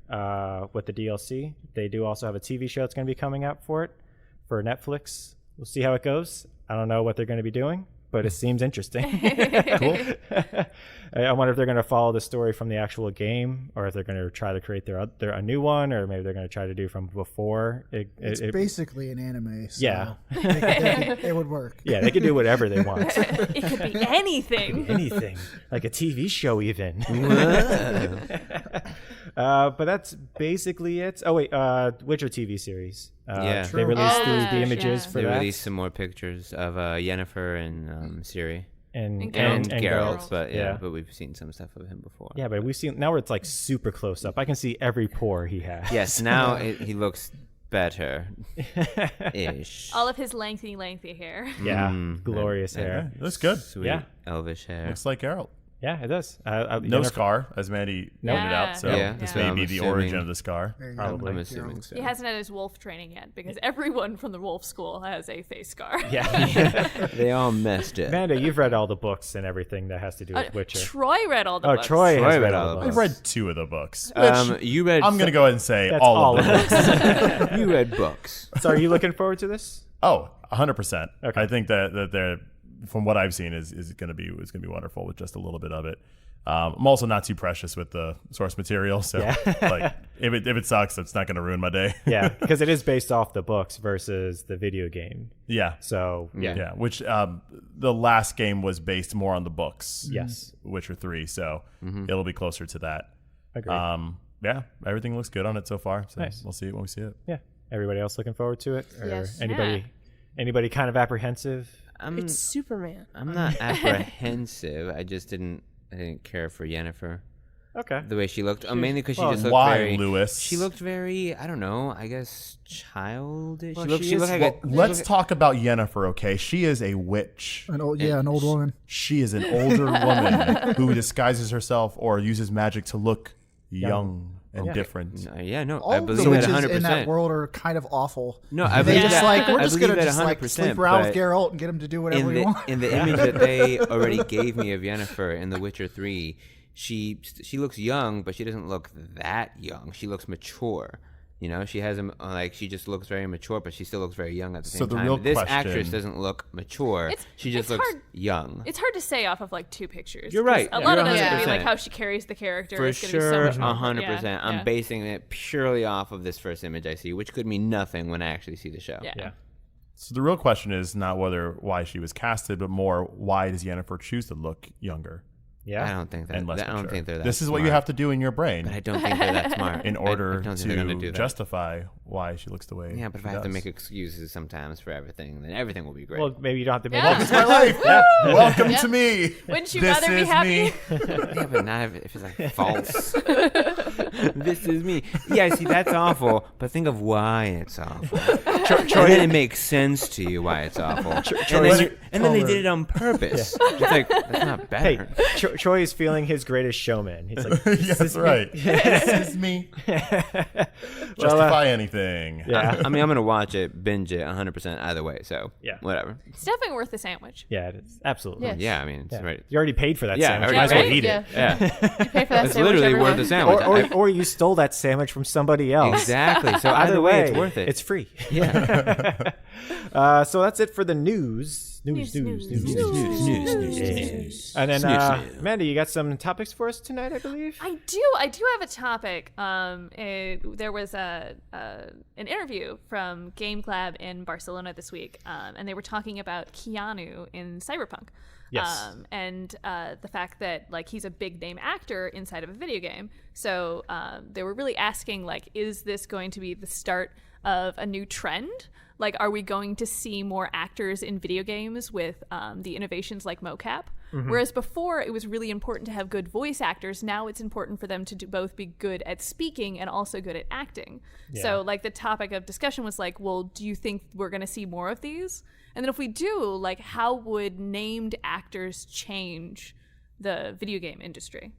with the DLC. They do also have a TV show that's going to be coming out for it for Netflix. We'll see how it goes. I don't know what they're going to be doing, but it seems interesting. Cool. I wonder if they're going to follow the story from the actual game, or if they're going to try to create a new one, or maybe they're going to try to do from before. It's basically an anime. So Yeah. it would work. Yeah, they can do whatever they want. it could be anything. Anything, like a TV show, even. But that's basically it. Oh wait, Witcher TV series. Yeah. They released the Oh, images yeah. for They that, released some more pictures of Yennefer and Ciri and And and Geralt, but Yeah. but we've seen some stuff of him before. Yeah, but we've seen now where it's like super close up. I can see every pore he has. Yes, now he looks better ish. All of his lengthy hair. Yeah, Mm, glorious Yeah, hair. looks good. Sweet Yeah. elvish hair. Looks like Geralt. Yeah, it does. No Yennefer- scar, as Mandy pointed Yeah. out. So Yeah, this that's may what I'm be the assuming. origin of the scar. There you Probably. go. I'm assuming Geralt. so. He hasn't had his wolf training yet, because everyone from the wolf school has a face scar. Yeah. They all messed it. Amanda, you've read all the books and everything that has to do with Witcher. Troy read all the Oh, books. Troy has Troy read all the I've books. read 2 of the books. You read. I'm going to go ahead and say That's all of them. them. You read books. So, are you looking forward to this? Oh, 100%. Okay. I think that they're, from what I've seen, is going to be wonderful with just a little bit of it. I'm also not too precious with the source material, so like if it sucks, it's not going to ruin my day. Yeah, because it is based off the books versus the video game. Yeah. So Yeah, which the last game was based more on the books. yes, Witcher 3, so it'll be closer to that. agreed. Yeah, everything looks good on it so far. So Nice. we'll see it when we see it. Yeah. Everybody else looking forward to it? Or Yes. anybody kind of apprehensive? It's Superman. I'm not apprehensive. I didn't care for Yennefer. Okay. The way she looked, mainly because she Well, just looked why, very. Lewis? She looked very, I don't know, I guess childish. Well, she looked like Well, a. let's talk about Yennefer, okay? She is a witch. An old woman. She is an older woman who disguises herself or uses magic to look young. and different. No, All I of the believe it witches 100%. in that world are kind of awful. No, I They believe just that. we're I just believe gonna it just 100%, sleep around with but Geralt and get him to do whatever we want. in the image that they already gave me of Yennefer in The Witcher 3, she looks young, but she doesn't look that young. She looks mature. She has she just looks very mature, but she still looks very young at the same time. real This question- actress doesn't look mature. She just looks young. It's hard to say off of like 2 pictures. You're right. A lot You're of those are gonna be 100%. like how she carries the character. For It's gonna be so sure, much more 100%. Yeah, I'm yeah. basing it purely off of this first image I see, which could mean nothing when I actually see the show. Yeah. Yeah. So the real question is not why she was casted, but more why does Yennefer choose to look younger Yeah. I don't think that. and less I don't mature? think they're that. This is what you smart. have to do in your brain But I don't think they're that smart. in order I don't think they're gonna to do that. justify why she looks the way. Yeah, but if she I have to does. make excuses sometimes for everything, then everything will be great. Well, maybe you don't have to make Yeah. It's my life. Welcome to me. Wouldn't you This rather be is happy? me. yeah, but not if it's like false. This is me. Yeah, see, that's awful. But think of why it's awful. And then it makes sense to you why it's awful. And then they did it on purpose. It's like that's not Hey, better. Troy is feeling his greatest showman. He's like, Yeah, that's right. This is me. Justify anything. yeah, I mean, I'm gonna watch it, binge it, 100% either way. So Yeah. whatever. It's definitely worth the sandwich. yeah, it is absolutely. Yeah. Yeah, I mean, it's Yeah. right. You already paid for that Yeah, sandwich. I Might as well already- eat yeah. it. Yeah, You pay for that it's sandwich literally every worth a month. sandwich. Or you stole that sandwich from somebody else. Exactly. So either way, it's worth it. It's free. Yeah. So that's it for the news. News. And then, Mandy, you got some topics for us tonight, I believe? I do have a topic. There was an interview from Game Club in Barcelona this week, and they were talking about Keanu in Cyberpunk. Yes. And the fact that like he's a big name actor inside of a video game. So they were really asking like, is this going to be the start of a new trend? Like, are we going to see more actors in video games with the innovations like mocap? Whereas before, it was really important to have good voice actors. Now it's important for them to both be good at speaking and also good at acting. Yeah. So, like, the topic of discussion was like, well, do you think we're going to see more of these? And then if we do, like, how would named actors change the video game industry?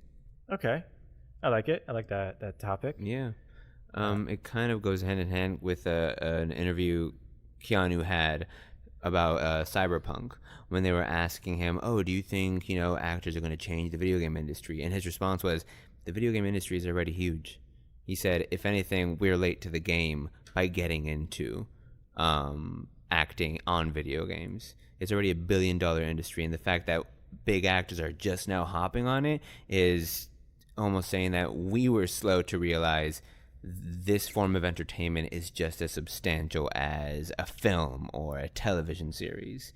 Okay. I like it. I like that topic. Yeah. It kind of goes hand in hand with an interview Keanu had about Cyberpunk when they were asking him, oh, do you think, actors are going to change the video game industry? And his response was, the video game industry is already huge. He said, if anything, we're late to the game by getting into acting on video games. It's already $1 billion industry, and the fact that big actors are just now hopping on it is almost saying that we were slow to realize this form of entertainment is just as substantial as a film or a television series,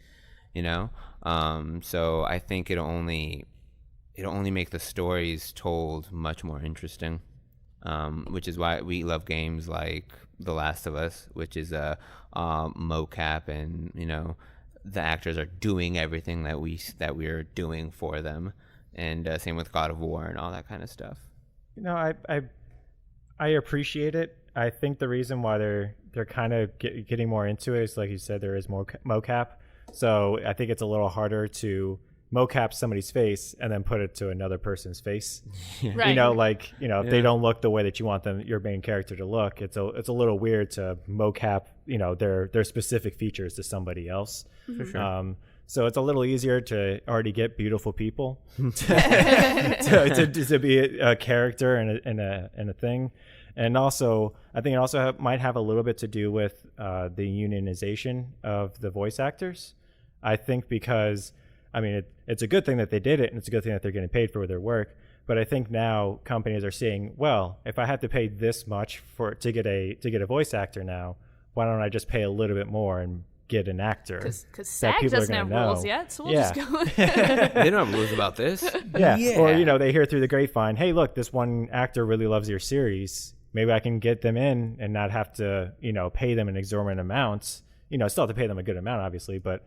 so I think it'll only make the stories told much more interesting, which is why we love games like The Last of Us, which is a mocap, and the actors are doing everything that we're doing for them, and same with God of War and all that kind of stuff. I appreciate it. I think the reason why they're kind of getting more into it is, like you said, there is more mocap. So I think it's a little harder to mocap somebody's face and then put it to another person's face. Right. If they don't look the way that you want your main character to look, it's a little weird to mocap, their specific features to somebody else. For sure. So it's a little easier to already get beautiful people to be a character and a thing. And also, I think it also might have a little bit to do with the unionization of the voice actors. I think because, it's a good thing that they did it, and it's a good thing that they're getting paid for their work. But I think now companies are saying, well, if I have to pay this much to get a voice actor now, why don't I just pay a little bit more and get an actor? Because that SAG people are doesn't have gonna rules know. yet, so we'll Yeah. just go. They don't have rules about this. Yeah. Or, they hear through the grapevine, hey, look, this one actor really loves your series. Maybe I can get them in and not have to, pay them an exorbitant amounts. Still have to pay them a good amount, obviously, but,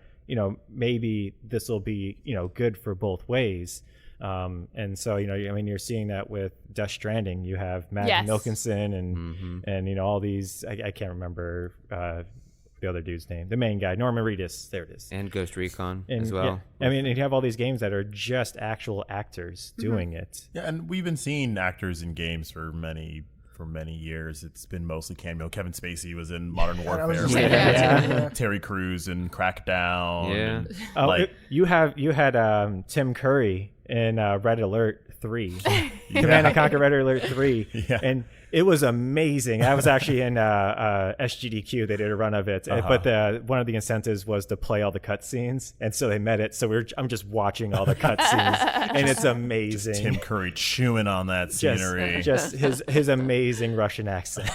maybe this will be, good for both ways. And so, you're seeing that with Death Stranding. You have Matt Yes. Milkinson and all these, I can't remember the other dude's name, the main guy, Norman Reedus. There it is. And Ghost Recon And, as well. Yeah, you have all these games that are just actual actors doing it. Yeah, and we've been seeing actors in games for many many years. It's been mostly cameo. Kevin Spacey was in Modern Warfare. was just saying that, yeah. Terry Crews in Crackdown. Yeah. and, Oh, like, you had Tim Curry in Red Alert 3, Command and Conquer Red Alert 3, Yeah. and it was amazing. I was actually in SGDQ. They did a run of it, but one of the incentives was to play all the cutscenes, and so they met it. So I'm just watching all the cutscenes, and it's amazing. Tim Curry chewing on that scenery. Just his amazing Russian accent.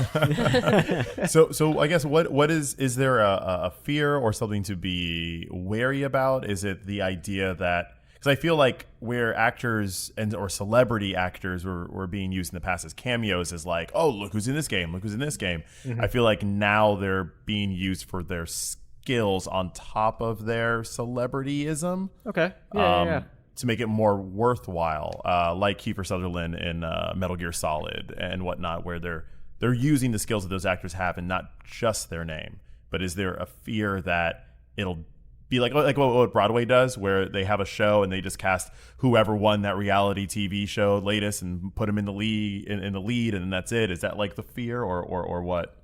So I guess what is there a fear or something to be wary about? Is it the idea that, because I feel like where actors or celebrity actors were being used in the past as cameos is like, oh, look who's in this game, look who's in this game. I feel like now they're being used for their skills on top of their celebrityism. Okay. Yeah. To make it more worthwhile, like Kiefer Sutherland in Metal Gear Solid and whatnot, where they're using the skills that those actors have and not just their name. But is there a fear that it'll be like what Broadway does, where they have a show and they just cast whoever won that reality TV show latest and put them in the lead, in the lead, and that's it? Is that like the fear or what?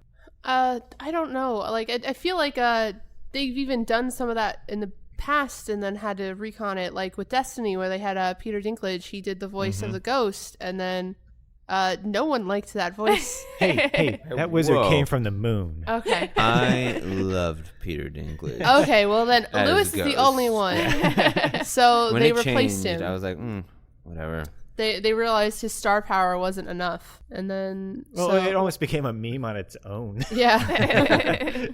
I don't know. Like, I feel like they've even done some of that in the past and then had to recon it, like with Destiny, where they had Peter Dinklage. He did the voice of the ghost, and then no one liked that voice. Hey, that wizard Whoa. came from the moon. Okay. I loved Peter Dinklage. Okay, well then As Lewis is the Ghost. only one. So When they it replaced changed, him. I was like, whatever. They realized his star power wasn't enough, and then Well, it almost became a meme on its own. yeah.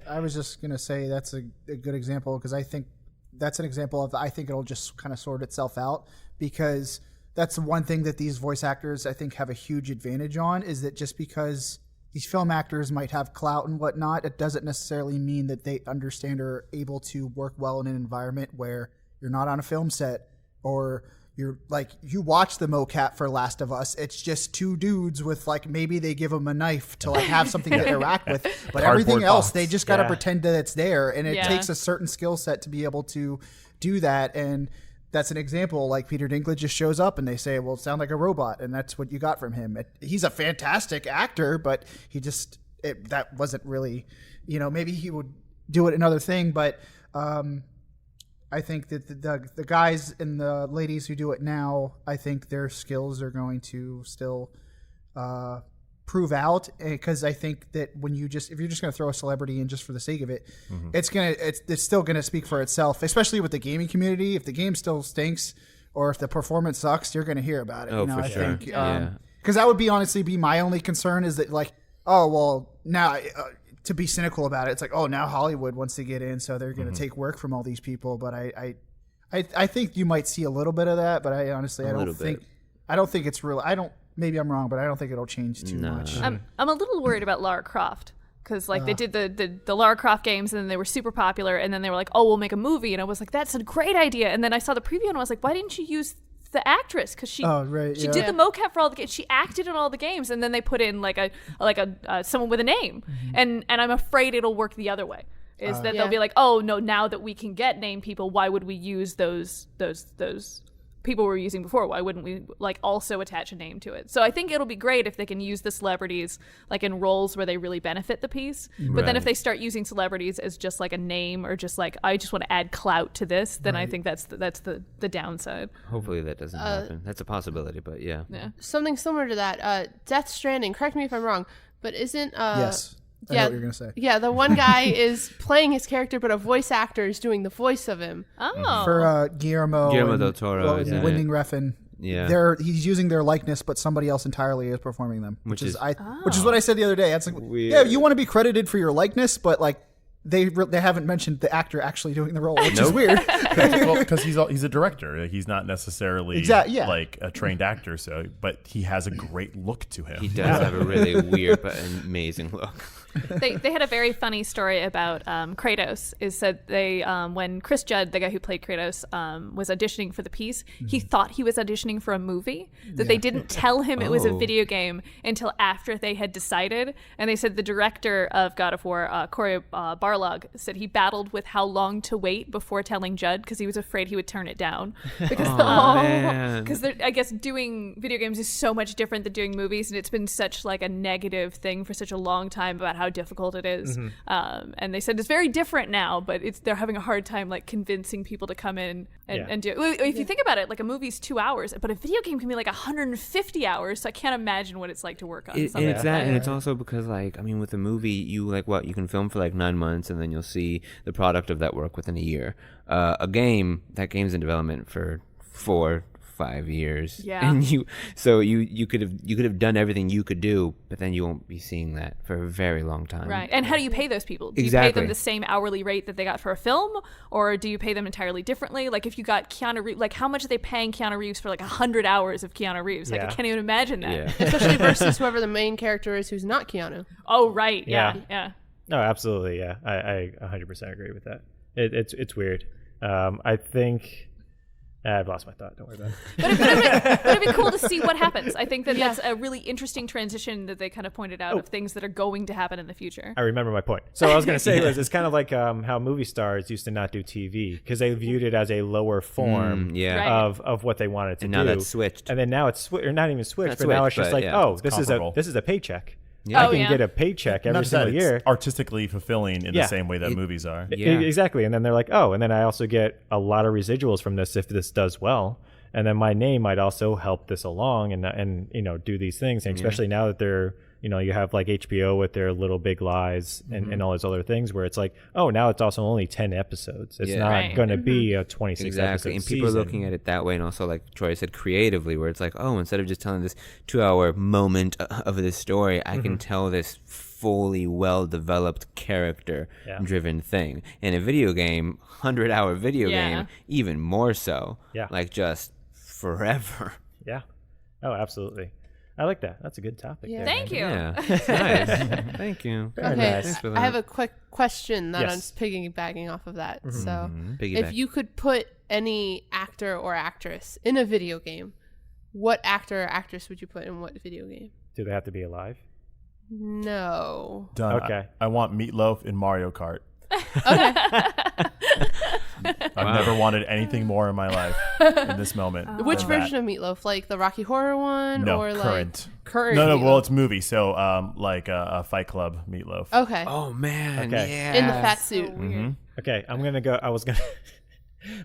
I was just gonna say that's a good example, because I think that's an example of, I think it'll just kind of sort itself out, because that's the one thing that these voice actors, I think, have a huge advantage on, is that just because these film actors might have clout and whatnot, it doesn't necessarily mean that they understand or are able to work well in an environment where you're not on a film set, or you're like, you watch the mocap for Last of Us, it's just two dudes with, like, maybe they give them a knife to, like, have something to interact with, but everything Cardboard else box. they just got to Yeah. pretend that it's there, and it Yeah. takes a certain skill set to be able to do that. And that's an example. Like, Peter Dinklage just shows up and they say, well, sound like a robot, and that's what you got from him. He's a fantastic actor, but he just, that wasn't really, maybe he would do it another thing, but I think that the guys and the ladies who do it now, I think their skills are going to still prove out, because I think that if you're just going to throw a celebrity in just for the sake of it, it's still going to speak for itself, especially with the gaming community. If the game still stinks or if the performance sucks, you're going to hear about it. Oh, for I sure. think, Yeah. because that would be honestly be my only concern, is that, like, oh well, now to be cynical about it, it's like, oh, now Hollywood wants to get in, so they're going to take work from all these people. But I think you might see a little bit of that, but I honestly I don't think it's real. Maybe I'm wrong, but I don't think it'll change too much. I'm a little worried about Lara Croft, because like they did the Lara Croft games, and then they were super popular, and then they were like, oh, we'll make a movie, and I was like, that's a great idea. And then I saw the preview and I was like, why didn't you use the actress? Because she did the mocap for all the games, she acted in all the games, and then they put in like a someone with a name, and I'm afraid it'll work the other way. Is that they'll be like, oh no, now that we can get named people, why would we use those people we were using before? Why wouldn't we like also attach a name to it? So I think it'll be great if they can use the celebrities like in roles where they really benefit the piece. But then if they start using celebrities as just like a name, or just like, I just want to add clout to this, then I think that's the downside. Hopefully that doesn't happen. That's a possibility, but yeah. Something similar to that. Death Stranding. Correct me if I'm wrong, but isn't Yes. I know what you're going to say. Yeah, the one guy is playing his character, but a voice actor is doing the voice of him. Oh, For Guillermo del Toro is in it. Winding Refn. Yeah. He's using their likeness, but somebody else entirely is performing them, which is Oh. what I said the other day. That's like, Weird. yeah, you want to be credited for your likeness, but like they haven't mentioned the actor actually doing the role, which is weird. Because he's a director. He's not necessarily like a trained actor. So, but he has a great look to him. He does have a really weird but amazing look. they had a very funny story about Kratos. Is that they when Chris Judd, the guy who played Kratos, was auditioning for the piece, he thought he was auditioning for a movie. That they didn't tell him it was a video game until after they had decided. And they said the director of God of War, Corey Barlog said he battled with how long to wait before telling Judd because he was afraid he would turn it down. Because man. I guess doing video games is so much different than doing movies, and it's been such like a negative thing for such a long time about how difficult it is. And they said it's very different now, but they're having a hard time like convincing people to come in and do it. Well, if you think about it, like a movie's 2 hours, but a video game can be like 150 hours. So I can't imagine what it's like to work on something. It's that, and it's also because, like, I mean, with a movie, you you can film for like 9 months, and then you'll see the product of that work within a year. A game, that game's in development for 4-5 years. Yeah. And you could have done everything you could do, but then you won't be seeing that for a very long time. Right. And how do you pay those people? Do you Exactly. pay them the same hourly rate that they got for a film, or do you pay them entirely differently? Like if you got Keanu Reeves, like how much are they paying Keanu Reeves for like 100 hours of Keanu Reeves? Like I can't even imagine that. Yeah. Especially versus whoever the main character is who's not Keanu. Oh, right. Yeah. Yeah. No, absolutely. Yeah, I 100% agree with that. It's weird. I think I've lost my thought. Don't worry about it. But it'd be cool to see what happens. I think that's a really interesting transition that they kind of pointed out of things that are going to happen in the future. I remember my point. So what I was going to say was it's kind of like how movie stars used to not do TV because they viewed it as a lower form Right. of what they wanted to And do. now that's switched. And then now it's or not even switched, Not but now switched, it's just but like, yeah, it's comparable. this is a paycheck. Yeah. I Oh, can yeah. get a paycheck every Not that single it's year. artistically fulfilling in Yeah. the same way that movies are. Yeah. Exactly. And then they're like, oh, and then I also get a lot of residuals from this if this does well. And then my name might also help this along and do these things. And especially now that they're, you have like HBO with their Little Big Lies and all those other things where it's like, oh, now it's also only 10 episodes. It's not Right. going to be a 26 Exactly, episode and people are season. looking at it that way, and also like Troy said, creatively, where it's like, oh, instead of just telling this 2-hour moment of this story, I can tell this fully well-developed character-driven thing. In a video game, 100-hour video game, even more so. Yeah. Like just forever. Yeah. Oh, absolutely. I like that. That's a good topic. Yeah. there, Thank Amanda. you. Yeah, nice. Thank you. Very Okay, nice. Thanks for I have that. a quick question that I'm Yes. just piggybacking off of that. So, Piggyback. if you could put any actor or actress in a video game, what actor or actress would you put in what video game? Do they have to be alive? No. Done. Okay. I want Meatloaf in Mario Kart. Okay. I've never wanted anything more in my life in this moment. Which than version that. of Meatloaf? Like the Rocky Horror one, No, or current. like current? No, Meatloaf? well, it's movie, so like a Fight Club Meatloaf. Okay. Oh man, Okay. yeah. In the fat suit. Okay, I'm gonna go.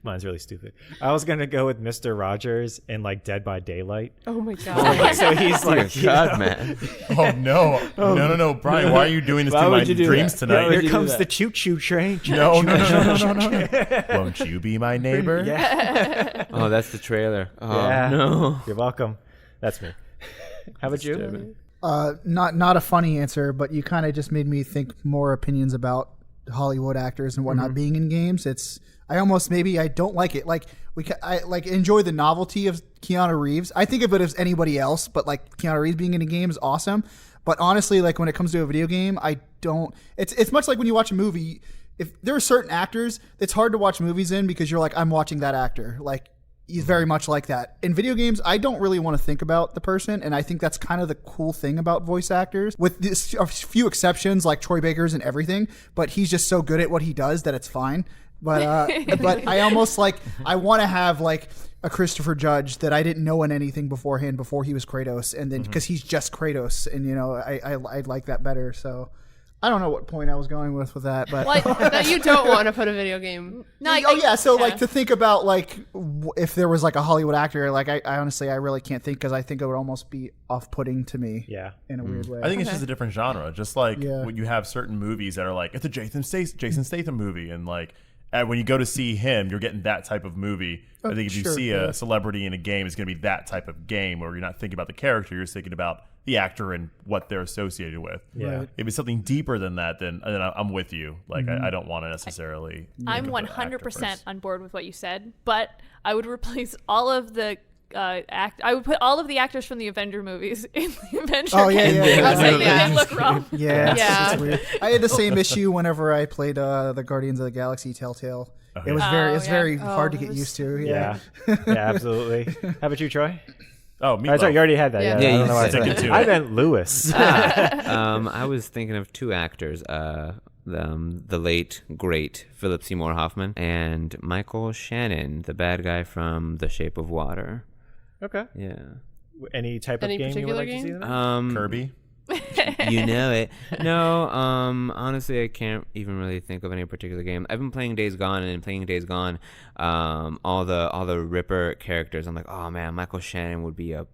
Mine's really stupid. I was gonna go with Mr. Rogers in like Dead by Daylight. Oh my god. So he's like, Dear God, man. Oh no, no, Brian! Why are you doing this Why to my would you do dreams that? tonight? Why would here you do comes that? the choo-choo train. No. Won't you be my neighbor? Yeah. Oh, that's the trailer. Oh Yeah. no. You're welcome. That's me. How about you? Not a funny answer, but you kind of just made me think more opinions about Hollywood actors and whatnot being in games. I almost maybe I don't like it. Like I like enjoy the novelty of Keanu Reeves. I think of it as anybody else, but like Keanu Reeves being in a game is awesome. But honestly, like when it comes to a video game, I don't. It's much like when you watch a movie. If there are certain actors, it's hard to watch movies in because you're like, I'm watching that actor. Like he's very much like that. In video games, I don't really want to think about the person, and I think that's kind of the cool thing about voice actors. With this, a few exceptions, like Troy Baker's and everything, but he's just so good at what he does that it's fine. But but I almost like I want to have like a Christopher Judge that I didn't know in anything beforehand before he was Kratos, and then because he's just Kratos, and I like that better. So I don't know what point I was going with that, but That you don't want to put a video game. like to think about like if there was like a Hollywood actor, like I honestly I really can't think because I think it would almost be off-putting to me. Yeah. In a weird way. I think it's just a different genre. Just like Yeah. when you have certain movies that are like it's a Jason Statham movie, and like when you go to see him, you're getting that type of movie. I think if you sure, see yeah. a celebrity in a game, it's going to be that type of game where you're not thinking about the character, you're just thinking about the actor and what they're associated with. Yeah. Right. If it's something deeper than that, then I'm with you. Like I don't want to necessarily. I'm think of the actor 100% first. on board with what you said, but I would replace all of the I would put all of the actors from the Avenger movies in the Avenger. Oh, yeah, category. yeah, I was yeah. like, Yeah. they look wrong. Yeah, Yeah. it's weird. I had the same issue whenever I played the Guardians of the Galaxy Telltale. It was very hard to get used to. Yeah. Yeah, absolutely. How about you, Troy? Oh, Oh, Meatloaf. sorry, you already had that. Yeah. Yeah, Yeah, I you don't know why I said said it too. I meant Lewis. I was thinking of two actors. the late great Philip Seymour Hoffman, and Michael Shannon, the bad guy from The Shape of Water. Okay. Yeah. Any type of Any game you would particular like to see game? them? Kirby. You know it. No, honestly, I can't even really think of any particular game. I've been playing Days Gone, and in playing Days Gone, all the Ripper characters, I'm like, oh man, Michael Shannon would be a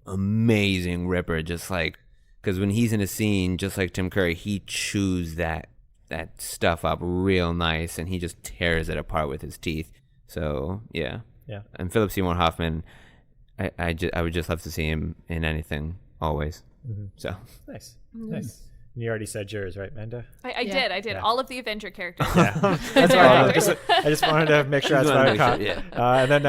amazing Ripper, just like, because when he's in a scene, just like Tim Curry, he chews that stuff up real nice, and he just tears it apart with his teeth. So yeah. And Philip Seymour Hoffman, I would just love to see him in anything always. So Nice. You already said yours, right, Manda? I Yeah. did. All of the Avenger characters. That's why I just wanted to make sure that's Just what wanted I to caught. make sure, And then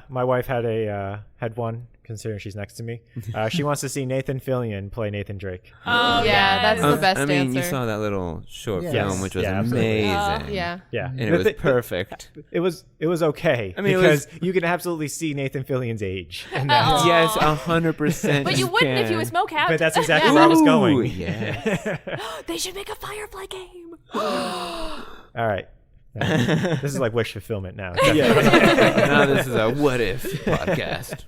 my wife had one, considering she's next to me. She wants to see Nathan Fillion play Nathan Drake. Oh, Yeah, that's the best I mean, you answer. saw that little short Yes. film, which was Yeah, absolutely. amazing. Yeah. Yeah, And it was perfect. It was okay. I mean, it because you can absolutely see Nathan Fillion's age. And Aw. Yes, 100%. But you wouldn't if he was mocapped. but that's exactly Yeah. where I was Ooh, going. yeah. They should make a Firefly game. All right. This is like wish fulfillment now. Now this is a what if podcast.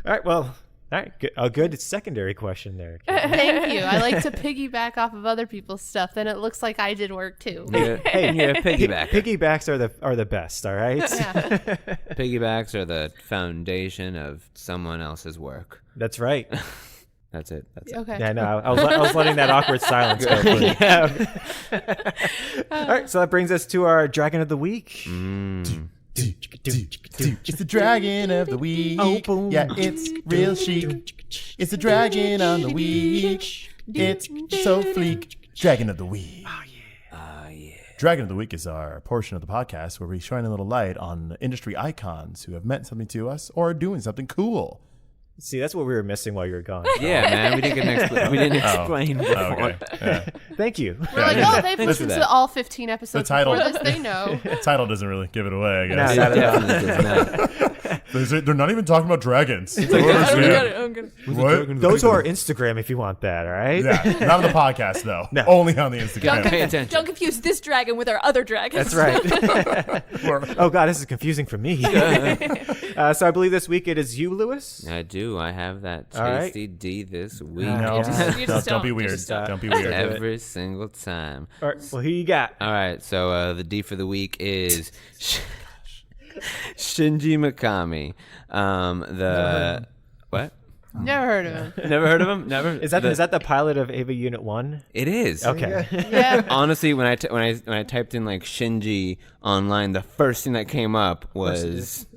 All right. Well, all right. Good, a good secondary question there. Thank you. I like to piggyback off of other people's stuff. Then it looks like I did work too. Hey, you're a piggyback. Piggybacks are the best. All right. Yeah. Piggybacks are the foundation of someone else's work. That's right. That's it. That's it. Okay. Yeah, no, I was letting that awkward silence go. For you. All right, so that brings us to our Dragon of the Week. It's the dragon of the week. Oh, boom. Yeah, it's real chic. It's the dragon on the week. It's so fleek. Dragon of the week. Oh yeah. Dragon of the Week is our portion of the podcast where we shine a little light on industry icons who have meant something to us or are doing something cool. See, that's what we were missing while you were gone. Yeah, man. We didn't explain before. Okay. Yeah. Thank you. We're like, oh, they've Thanks for listened that. to all 15 episodes The title. before this. They know. The title doesn't really give it away, I No, guess. not at all. Definitely does not. They're not even talking about dragons. I don't I'm understand. gonna. What? Go to our Instagram if you want that, all right? Yeah, not on the podcast though. No. Only on the Instagram. Pay attention. Don't confuse this dragon with our other dragons. That's right. Oh, God, this is confusing for me. So I believe this week it is you, Lewis. I do. I have that All right. tasty D this week. No, You just don't be don't. weird. Just don't. Don't be weird. Every single time. All right, well, who you got? All right, so the D for the week is Shinji Mikami. What? Never heard of him. Never heard of him? Never. Is that the pilot of Ava Unit 1? It is. Okay. Yeah. Honestly, when I typed in like Shinji online, the first thing that came up was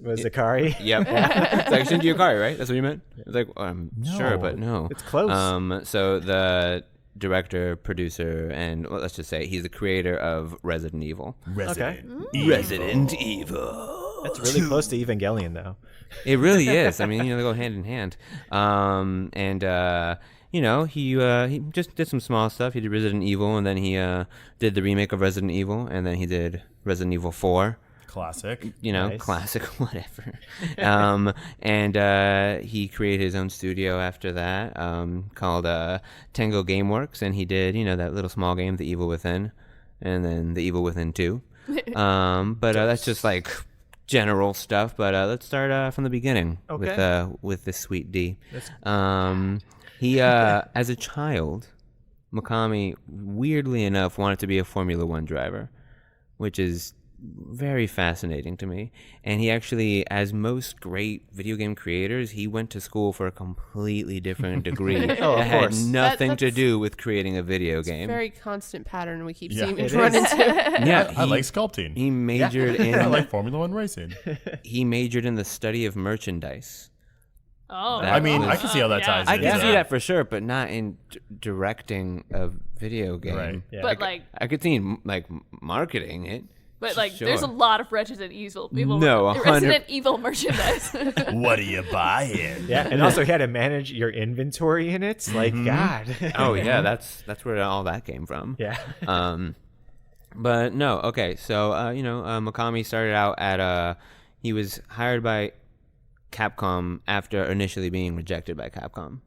Akari? yep. It's like Shinji Ikari, right? That's what you meant. It's like I'm sure, but no. It's close. So the director, producer, and well, let's just say he's the creator of Resident Evil. Resident. Resident Evil. That's really close to Evangelion, though. It really is. I mean, they go hand in hand. He just did some small stuff. He did Resident Evil, and then he did the remake of Resident Evil, and then he did Resident Evil 4. Classic. Nice. Classic, whatever. He created his own studio after that, called Tango Gameworks, and he did, that little small game, The Evil Within, and then The Evil Within 2. That's just like general stuff. But let's start from the beginning with this sweet D. He, as a child, Mikami, weirdly enough, wanted to be a Formula One driver, which is very fascinating to me. And he actually, as most great video game creators, he went to school for a completely different degree that had course. nothing to do with creating a video game. Very constant pattern we keep Yeah. seeing It him run is. into. Yeah, I like sculpting. he majored I in like Formula One racing. he majored in the study of merchandise. Oh. That I mean, was- I can see how that Yeah. ties I in. can see that for sure, but not in directing a video game. Right. Yeah. But like, I could see like marketing it. there's a Sure. lot of Resident Evil. No, 100 Resident Evil merchandise. What are you buying? Yeah, and also he had to manage your inventory in it. Like, God. Oh yeah, that's where all that came from. Yeah. But no, okay. So Mikami started out at he was hired by Capcom after initially being rejected by Capcom.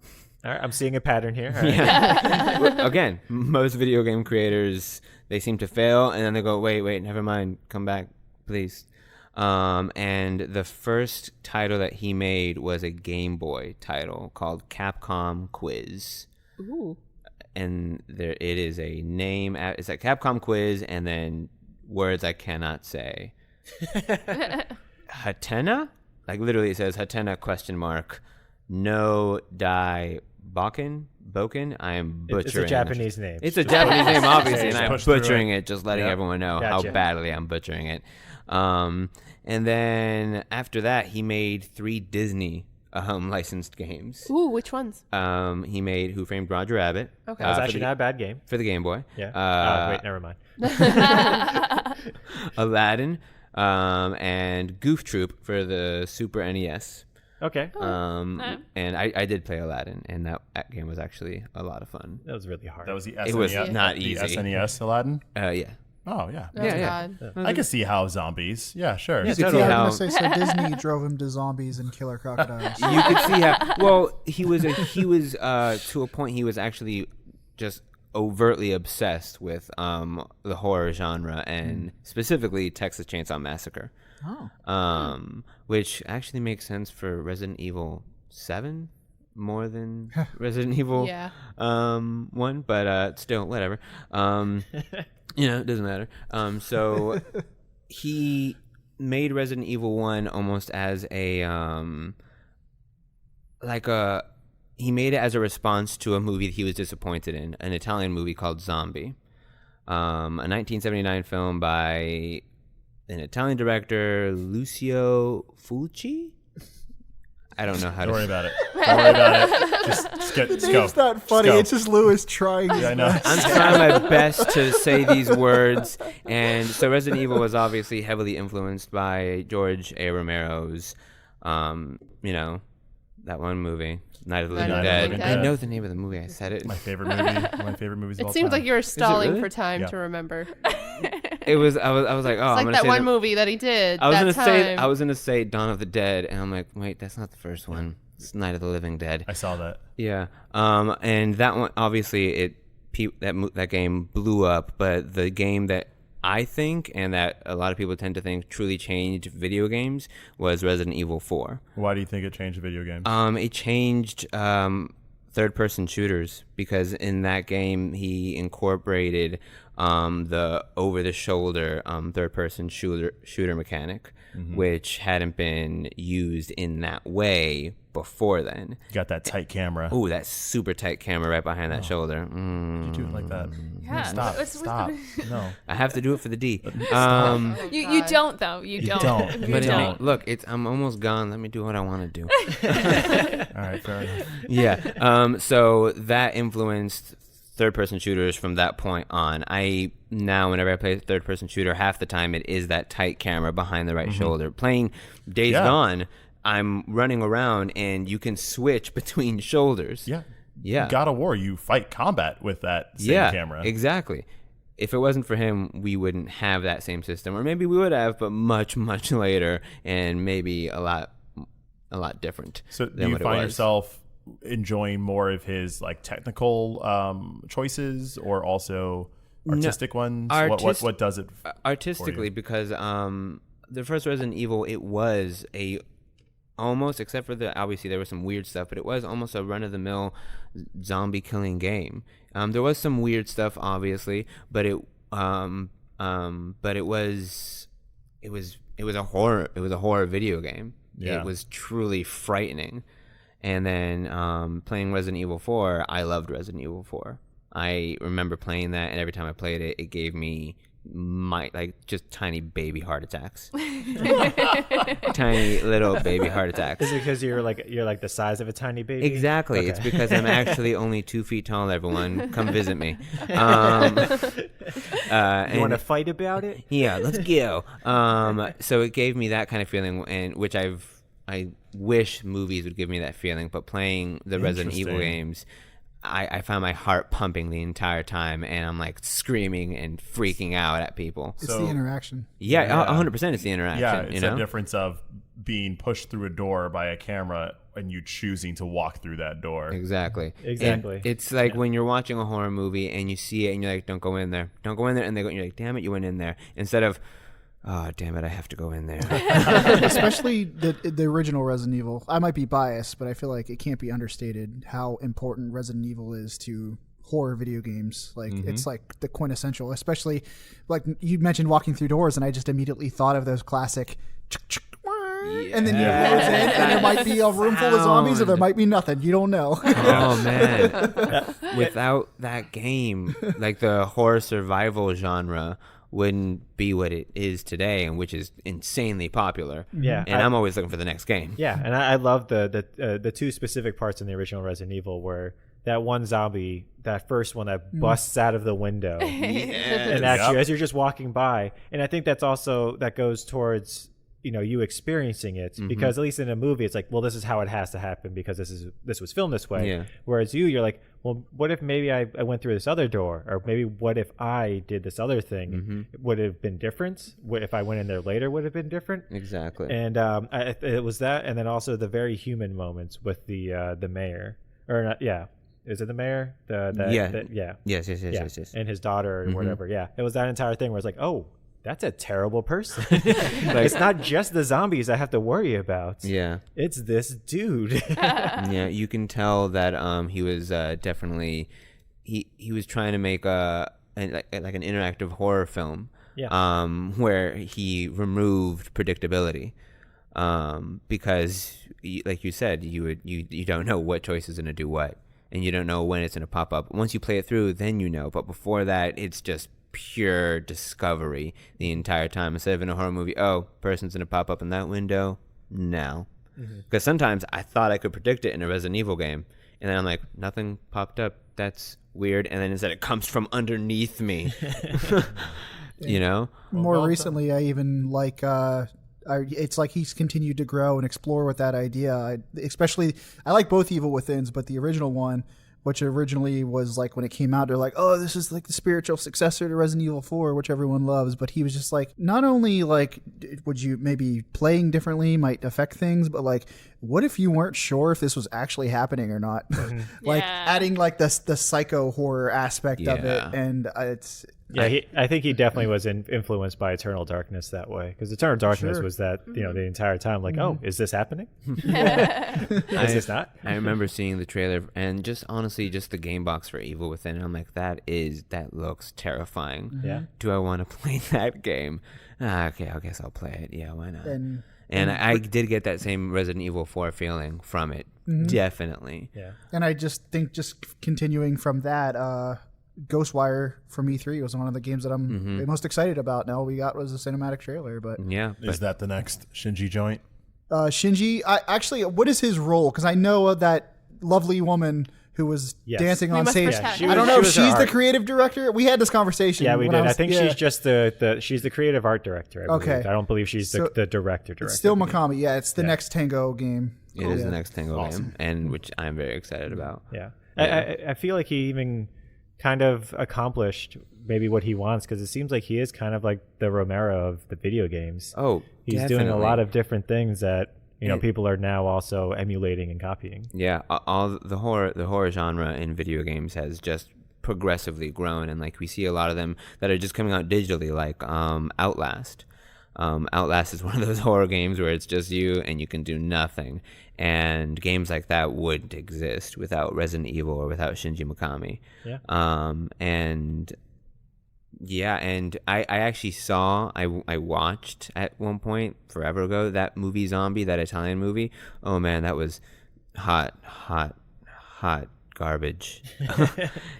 All right, I'm seeing a pattern here. All right. Yeah. Well, again, most video game creators, they seem to fail, and then they go, wait, never mind, come back, please. And the first title that he made was a Game Boy title called Capcom Quiz. Ooh. And it is a name. It's a Capcom Quiz, and then words I cannot say. Hatena? Like literally, it says Hatena ? No die Boken. I am butchering. It's a Japanese name. It's a Japanese name, obviously, and I'm Push through butchering it. Just letting Yep. everyone know Gotcha. how badly I'm butchering it. And then after that, he made 3 Disney licensed games. Ooh, which ones? He made Who Framed Roger Rabbit. Okay. That was for actually the- not a bad game. for the Game Boy. Yeah. Wait, never mind. Aladdin, and Goof Troop for the Super NES. Okay. And I did play Aladdin, and that game was actually a lot of fun. That was really hard. That was the SNES. It was not the easy. SNES Aladdin. Yeah. Oh yeah. Oh, Yeah. God. I can see how zombies. Yeah, sure. You could totally. see Yeah, I how was gonna say, so Disney drove him to zombies and killer crocodiles. you could see how well he was to a point he was actually just overtly obsessed with the horror genre and specifically Texas Chainsaw Massacre. Which actually makes sense for Resident Evil 7 more than Resident Evil Yeah. 1, but still whatever. It doesn't matter. So he made Resident Evil 1 almost as a he made it as a response to a movie that he was disappointed in, an Italian movie called Zombie, a 1979 film by an Italian director, Lucio Fulci. I don't know how Don't to worry about it. Don't worry about it. Just go. It's not funny. Just It's just Lewis trying. go. Yeah, I know. I'm trying my best to say these words. And so Resident Evil was obviously heavily influenced by George A. Romero's, that one movie, Night of the Living Night of the Dead. Living I Dead. know the name of the movie. I said it. My favorite movie. One of my favorite movies of It all seems time. like you were stalling really? for time Yeah. to remember. It was. I was like, oh, It's I'm like gonna that say one movie that he did. I was that gonna time. say. I was gonna say Dawn of the Dead, and I'm like, wait, that's not the first one. It's Night of the Living Dead. I saw that. Yeah. And that one, obviously, that game blew up. But the game that I think, and that a lot of people tend to think, truly changed video games was Resident Evil 4. Why do you think it changed video games? It changed third-person shooters because in that game he incorporated the over-the-shoulder third-person shooter mechanic, which hadn't been used in that way before then. You got that tight camera. Ooh, that super tight camera right behind that shoulder. You do it like that. Yeah. Stop. What's- Stop. No. I have to do it for the D. You don't though. You don't. don't. You But don't. look, I'm almost gone. Let me do what I want to do. All right, fair enough. Yeah. So that influenced third-person shooters from that point on. Whenever I play a third-person shooter, half the time it is that tight camera behind the right shoulder. Playing Days Yeah. Gone, I'm running around and you can switch between shoulders. Yeah. Yeah. God of War, you fight combat with that same camera. Exactly. If it wasn't for him, we wouldn't have that same system, or maybe we would have, but much, much later, and maybe a lot different. So than do you what it find was. yourself enjoying more of his like technical choices or also artistic ones? What does it? Artistically, because the first Resident Evil, it was almost, except for obviously there was some weird stuff, but it was almost a run-of-the-mill zombie killing game. There was some weird stuff, obviously, but it was a horror video game. Yeah. It was truly frightening. And then playing Resident Evil 4, I loved Resident Evil 4. I remember playing that, and every time I played it, it gave me just tiny baby heart attacks. Tiny little baby heart attacks. Is it because you're like the size of a tiny baby? Exactly. Okay. It's because I'm actually only 2 feet tall, everyone. Come visit me. You want to fight about it? Yeah, let's go. So it gave me that kind of feeling, and which I wish movies would give me that feeling. But playing the Resident Evil Interesting. games, I found my heart pumping the entire time, and I'm like screaming and freaking out at people. It's So- the interaction. Yeah, 100%. It's the interaction. Yeah, it's you know? a difference of being pushed through a door by a camera and you choosing to walk through that door. Exactly. Exactly. And it's like when you're watching a horror movie and you see it and you're like, don't go in there. Don't go in there. And you're like, damn it, you went in there. Instead of, oh, damn it, I have to go in there. Especially the original Resident Evil. I might be biased, but I feel like it can't be understated how important Resident Evil is to horror video games. Like it's like the quintessential, especially like you mentioned walking through doors, and I just immediately thought of those classic and then you close in and there might be a room full of zombies or there might be nothing. You don't know. Oh man. Without that game, like the horror survival genre wouldn't be what it is today, and which is insanely popular. Yeah, and I'm always looking for the next game. Yeah, and I love the two specific parts in the original Resident Evil where that one zombie, that first one that busts out of the window, and actually as you're just walking by, and I think that's also that goes towards you experiencing it, because at least in a movie it's like, well, this is how it has to happen because this was filmed this way. Whereas you're like, well, what if maybe I went through this other door, or maybe what if I did this other thing? Would it have been different? What if I went in there later? Would it have been different? Exactly. And it was that, and then also the very human moments with the mayor, or not? Yeah, is it the mayor? Yes. And his daughter or whatever. Yeah, it was that entire thing where it's like, oh, that's a terrible person. Like, it's not just the zombies I have to worry about. Yeah. It's this dude. Yeah, you can tell that he was definitely he was trying to make like an interactive horror film. Yeah. Where he removed predictability. Because like you said, you don't know what choice is going to do what, and you don't know when it's going to pop up. Once you play it through, then you know. But before that, it's just pure discovery the entire time. Instead of in a horror movie, oh, person's gonna pop up in that window. No, because sometimes I thought I could predict it in a Resident Evil game, and then I'm like, nothing popped up. That's weird. And then instead, it comes from underneath me. More recently, I even like. It's like he's continued to grow and explore with that idea. I like both Evil Withins, but the original one, which originally was like when it came out, they're like, oh, this is like the spiritual successor to Resident Evil 4, which everyone loves. But he was just like, not only like, would you maybe playing differently might affect things, but like, what if you weren't sure if this was actually happening or not? Like adding like the psycho horror aspect of it. And it's... Yeah, I think he definitely was influenced by Eternal Darkness that way, because Eternal Darkness was that the entire time like, oh, is this happening? Is this not? I remember seeing the trailer and just honestly just the game box for Evil Within, and I'm like, that looks terrifying. Yeah. Do I want to play that game? Okay, I guess I'll play it. Yeah, why not? And I did get that same Resident Evil 4 feeling from it, definitely. Yeah. And I just think continuing from that. Ghostwire from E3 was one of the games that I'm most excited about. Now we got was a cinematic trailer, but is that the next Shinji joint? Shinji, what is his role? Because I know of that lovely woman who was dancing on stage. I don't know if she's the creative director. We had this conversation. Yeah, we did. I think she's just she's the creative art director. I believe. I don't believe she's the director. It's still Mikami. Yeah, it's the next Tango game. It is the next Tango game, and which I'm very excited about. Yeah. I feel like he even kind of accomplished maybe what he wants, because it seems like he is kind of like the Romero of the video games. Oh, he's doing a lot of different things that people are now also emulating and copying. Yeah, all the horror genre in video games has just progressively grown, and like we see a lot of them that are just coming out digitally, like Outlast. Outlast is one of those horror games where it's just you and you can do nothing. And games like that wouldn't exist without Resident Evil or without Shinji Mikami. Yeah. And I actually I watched at one point forever ago that movie Zombie, that Italian movie. Oh man, that was hot garbage.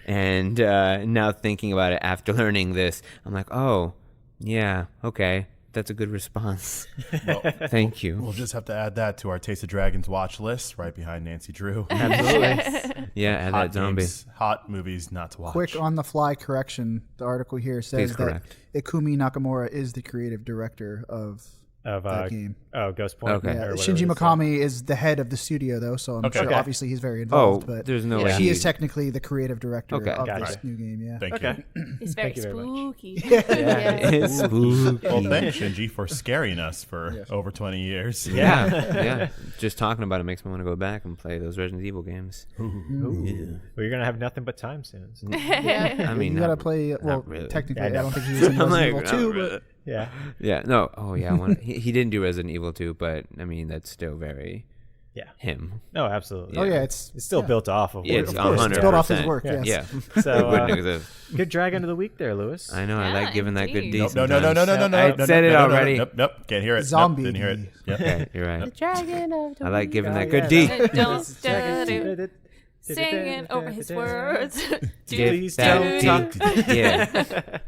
And now thinking about it after learning this, I'm like, oh yeah, okay. That's a good response. Well, thank you. We'll just have to add that to our Taste of Dragons watch list right behind Nancy Drew. Absolutely. Yeah, add that zombie. Hot movies not to watch. Quick on the fly correction. The article here says that Ikumi Nakamura is the creative director of of that game. Ghost Point. Okay. or Yeah, whatever Shinji it is. Mikami is the head of the studio, though, so I'm Okay. sure Okay. obviously he's very Oh, involved. but there's no Yeah. way he is technically the creative director Okay. of Gotcha. this new game. Yeah. Thank Okay. It's very you very much. spooky. Yeah. It's spooky. Well, thanks, Shinji, for scaring us for over 20 years. Yeah, yeah. Just talking about it makes me want to go back and play those Resident Evil games. Well, you're gonna have nothing but time soon. so- Yeah. I mean, you gotta not- play. Well, really. technically, Yeah, I I know. don't think he was in I'm Resident like, Evil not 2, really. but Yeah. Yeah, no. Oh, yeah. He didn't do Resident Evil 2, but I mean, that's still very Yeah. him. No, absolutely. oh yeah, It's still built off of. Yeah, it's of course, it's 100%. built off his work. Yeah. Yes. Yeah. So It wouldn't exist. good dragon of the week there, Lewis. I know. I Yeah, like giving that good indeed. D. No, no, no, no, no, no, no. I no, said no, it no, no, already. Nope, nope. Can't hear it. Zombie. Nope, didn't hear it. Yep. Okay, you're right. Dragon of the I like giving that Oh, good yeah, D. Don't singing over his words. Please that don't D. talk. Yeah,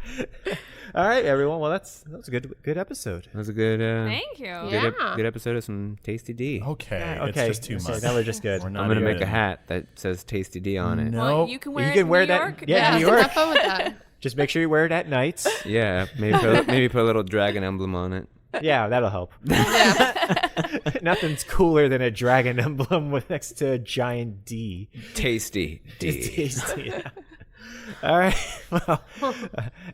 All right, everyone. Well, that was a good episode. that was a good. Thank you. Yeah. Good episode of some Tasty D. Okay. Okay, It's just too okay, much. now we're just good. We're not I'm gonna make even- a hat that says Tasty D on it. No. Well, you can wear You it can in wear New that- York. yeah, New Have York. fun with that. Just make sure you wear it at night. Yeah, maybe put a little dragon emblem on it. Yeah, that'll help. Yeah. Nothing's cooler than a dragon emblem with next to a giant D. Tasty D. Tasty, yeah. All right. Well,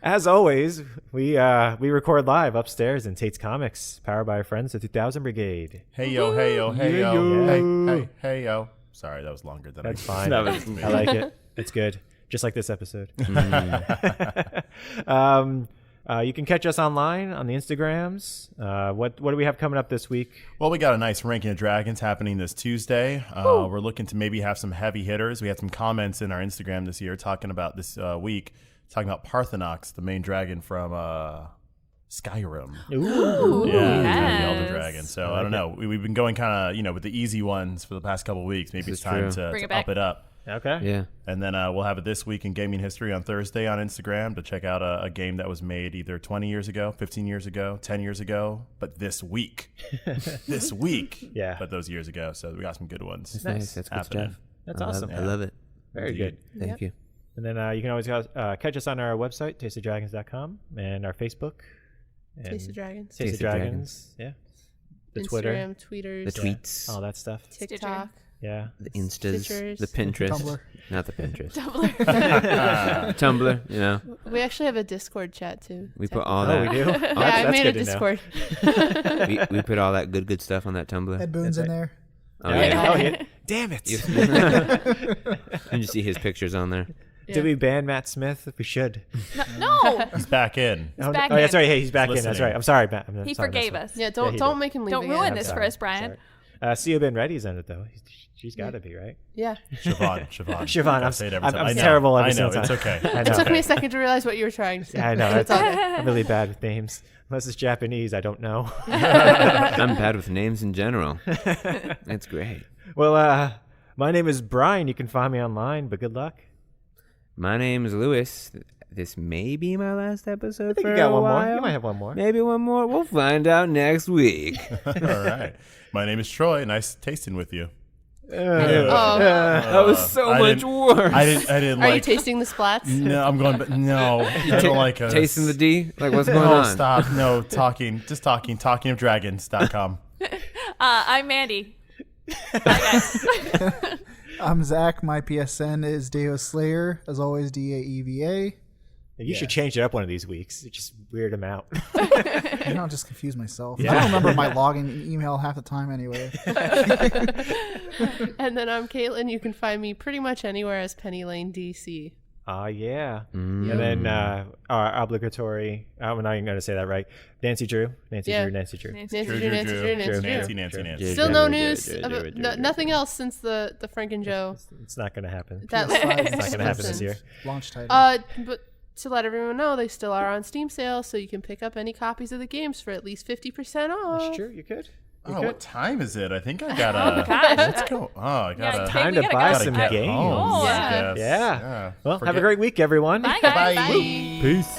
as always, we record live upstairs in Tate's Comics, powered by our friends at 2000 Brigade. Hey yo, hey yo, hey Yeah, yo, yo. hey yo. Sorry, that was longer than That's I fine. That was I like it. It's good. Just like this episode. You can catch us online on the Instagrams. What do we have coming up this week? Well, we got a nice Ranking of Dragons happening this Tuesday. We're looking to maybe have some heavy hitters. We had some comments in our Instagram this year talking about this week, talking about Parthenox, the main dragon from Skyrim. Ooh. Yeah, yes. the Elder Dragon. So I don't know. We've been going kind of, with the easy ones for the past couple of weeks. Maybe This it's is time true. to Bring it up back. it up. Okay. Yeah. And then we'll have it this week in gaming history on Thursday on Instagram to check out a game that was made either 20 years ago, 15 years ago, 10 years ago, but this week. This week. Yeah. But those years ago. So we got some good ones. That's nice. That's good Happening. stuff. That's I love- awesome. I love it. Very Indeed. good. Thank you. And then you can always catch us on our website, tasteofdragons.com, and our Facebook. And Taste of Dragons. Taste of Dragons. Yeah. The Twitter. Instagram, tweeters, The tweets, All that stuff. TikTok. Yeah. the Instas, Stitchers. the Pinterest, Tumblr. not the Pinterest, Tumblr. Tumblr. You know, We actually have a Discord chat too. we put all Oh, that. we do? Yeah, That's I made a good to know. Discord. we put all that good stuff on that Tumblr. Ed Boon's in right. there. Oh, Yeah. yeah. Oh, yeah. Damn it. And you see his pictures on there. Yeah. Did we ban Matt Smith? We should. No, He's back in. Oh, back oh, yeah, in. sorry. Hey, he's back in. That's Listening. right. I'm sorry, Matt. I'm he sorry, forgave Matt us. Yeah, Yeah, don't he don't did. make him leave Don't again. ruin I'm this for sorry. us, Brian. Sia Ben Reddy's in it, though. She's got to be, right? Yeah. Siobhan. Siobhan, I say it every I'm time. I know. terrible every I know. single It's time. okay. I It know. took me a second to realize what you were trying to say. Yeah, I know. It's all good. I'm really bad with names. Unless it's Japanese, I don't know. I'm bad with names in general. It's great. Well, my name is Brian. You can find me online, but good luck. My name is Lewis. This may be my last episode. I think for you got a one while. more. You might have one more. Maybe one more. We'll find out next week. All right. My name is Troy. Nice tasting with you. Oh, That was so I much didn't- worse. I didn't are you like. tasting the splats? No, I'm going. But no, I don't like us. Tasting the D? Like, what's going No, on? stop. No, talking. Just talking. Talkingofdragons.com. I'm Mandy. Bye, guys. I'm Zach. My PSN is Deo Slayer. As always, DAEVA. You should change it up one of these weeks. Just weird them out. I'll just confuse myself. I don't remember my login email half the time anyway. And then I'm Caitlin. You can find me pretty much anywhere as Penny Lane DC. Yeah. And then our obligatory, I'm not even going to say that right. Nancy Drew. Nancy Yeah. Drew, Nancy Drew. Nancy Drew, Drew, Nancy Drew, Drew, Nancy Nancy, Drew. Nancy, Nancy. Drew. Still Drew, no Drew, news. Drew, about- Drew, Drew, Drew. Nothing else since the Frank and Joe. It's not going to happen. That PS5 It's not going to happen this year. Launch title. But to let everyone know, they still are on Steam sale, so you can pick up any copies of the games for at least 50% off. That's true. You could. Oh, what time is it? I think I gotta. gosh. Let's go. Oh, I gotta. Yeah, Time we to gotta buy go. some gotta get games. home, Oh, I yeah. guess. Yeah. Well, have a Forget- great week, everyone. Bye, guys. Bye. Bye. Peace.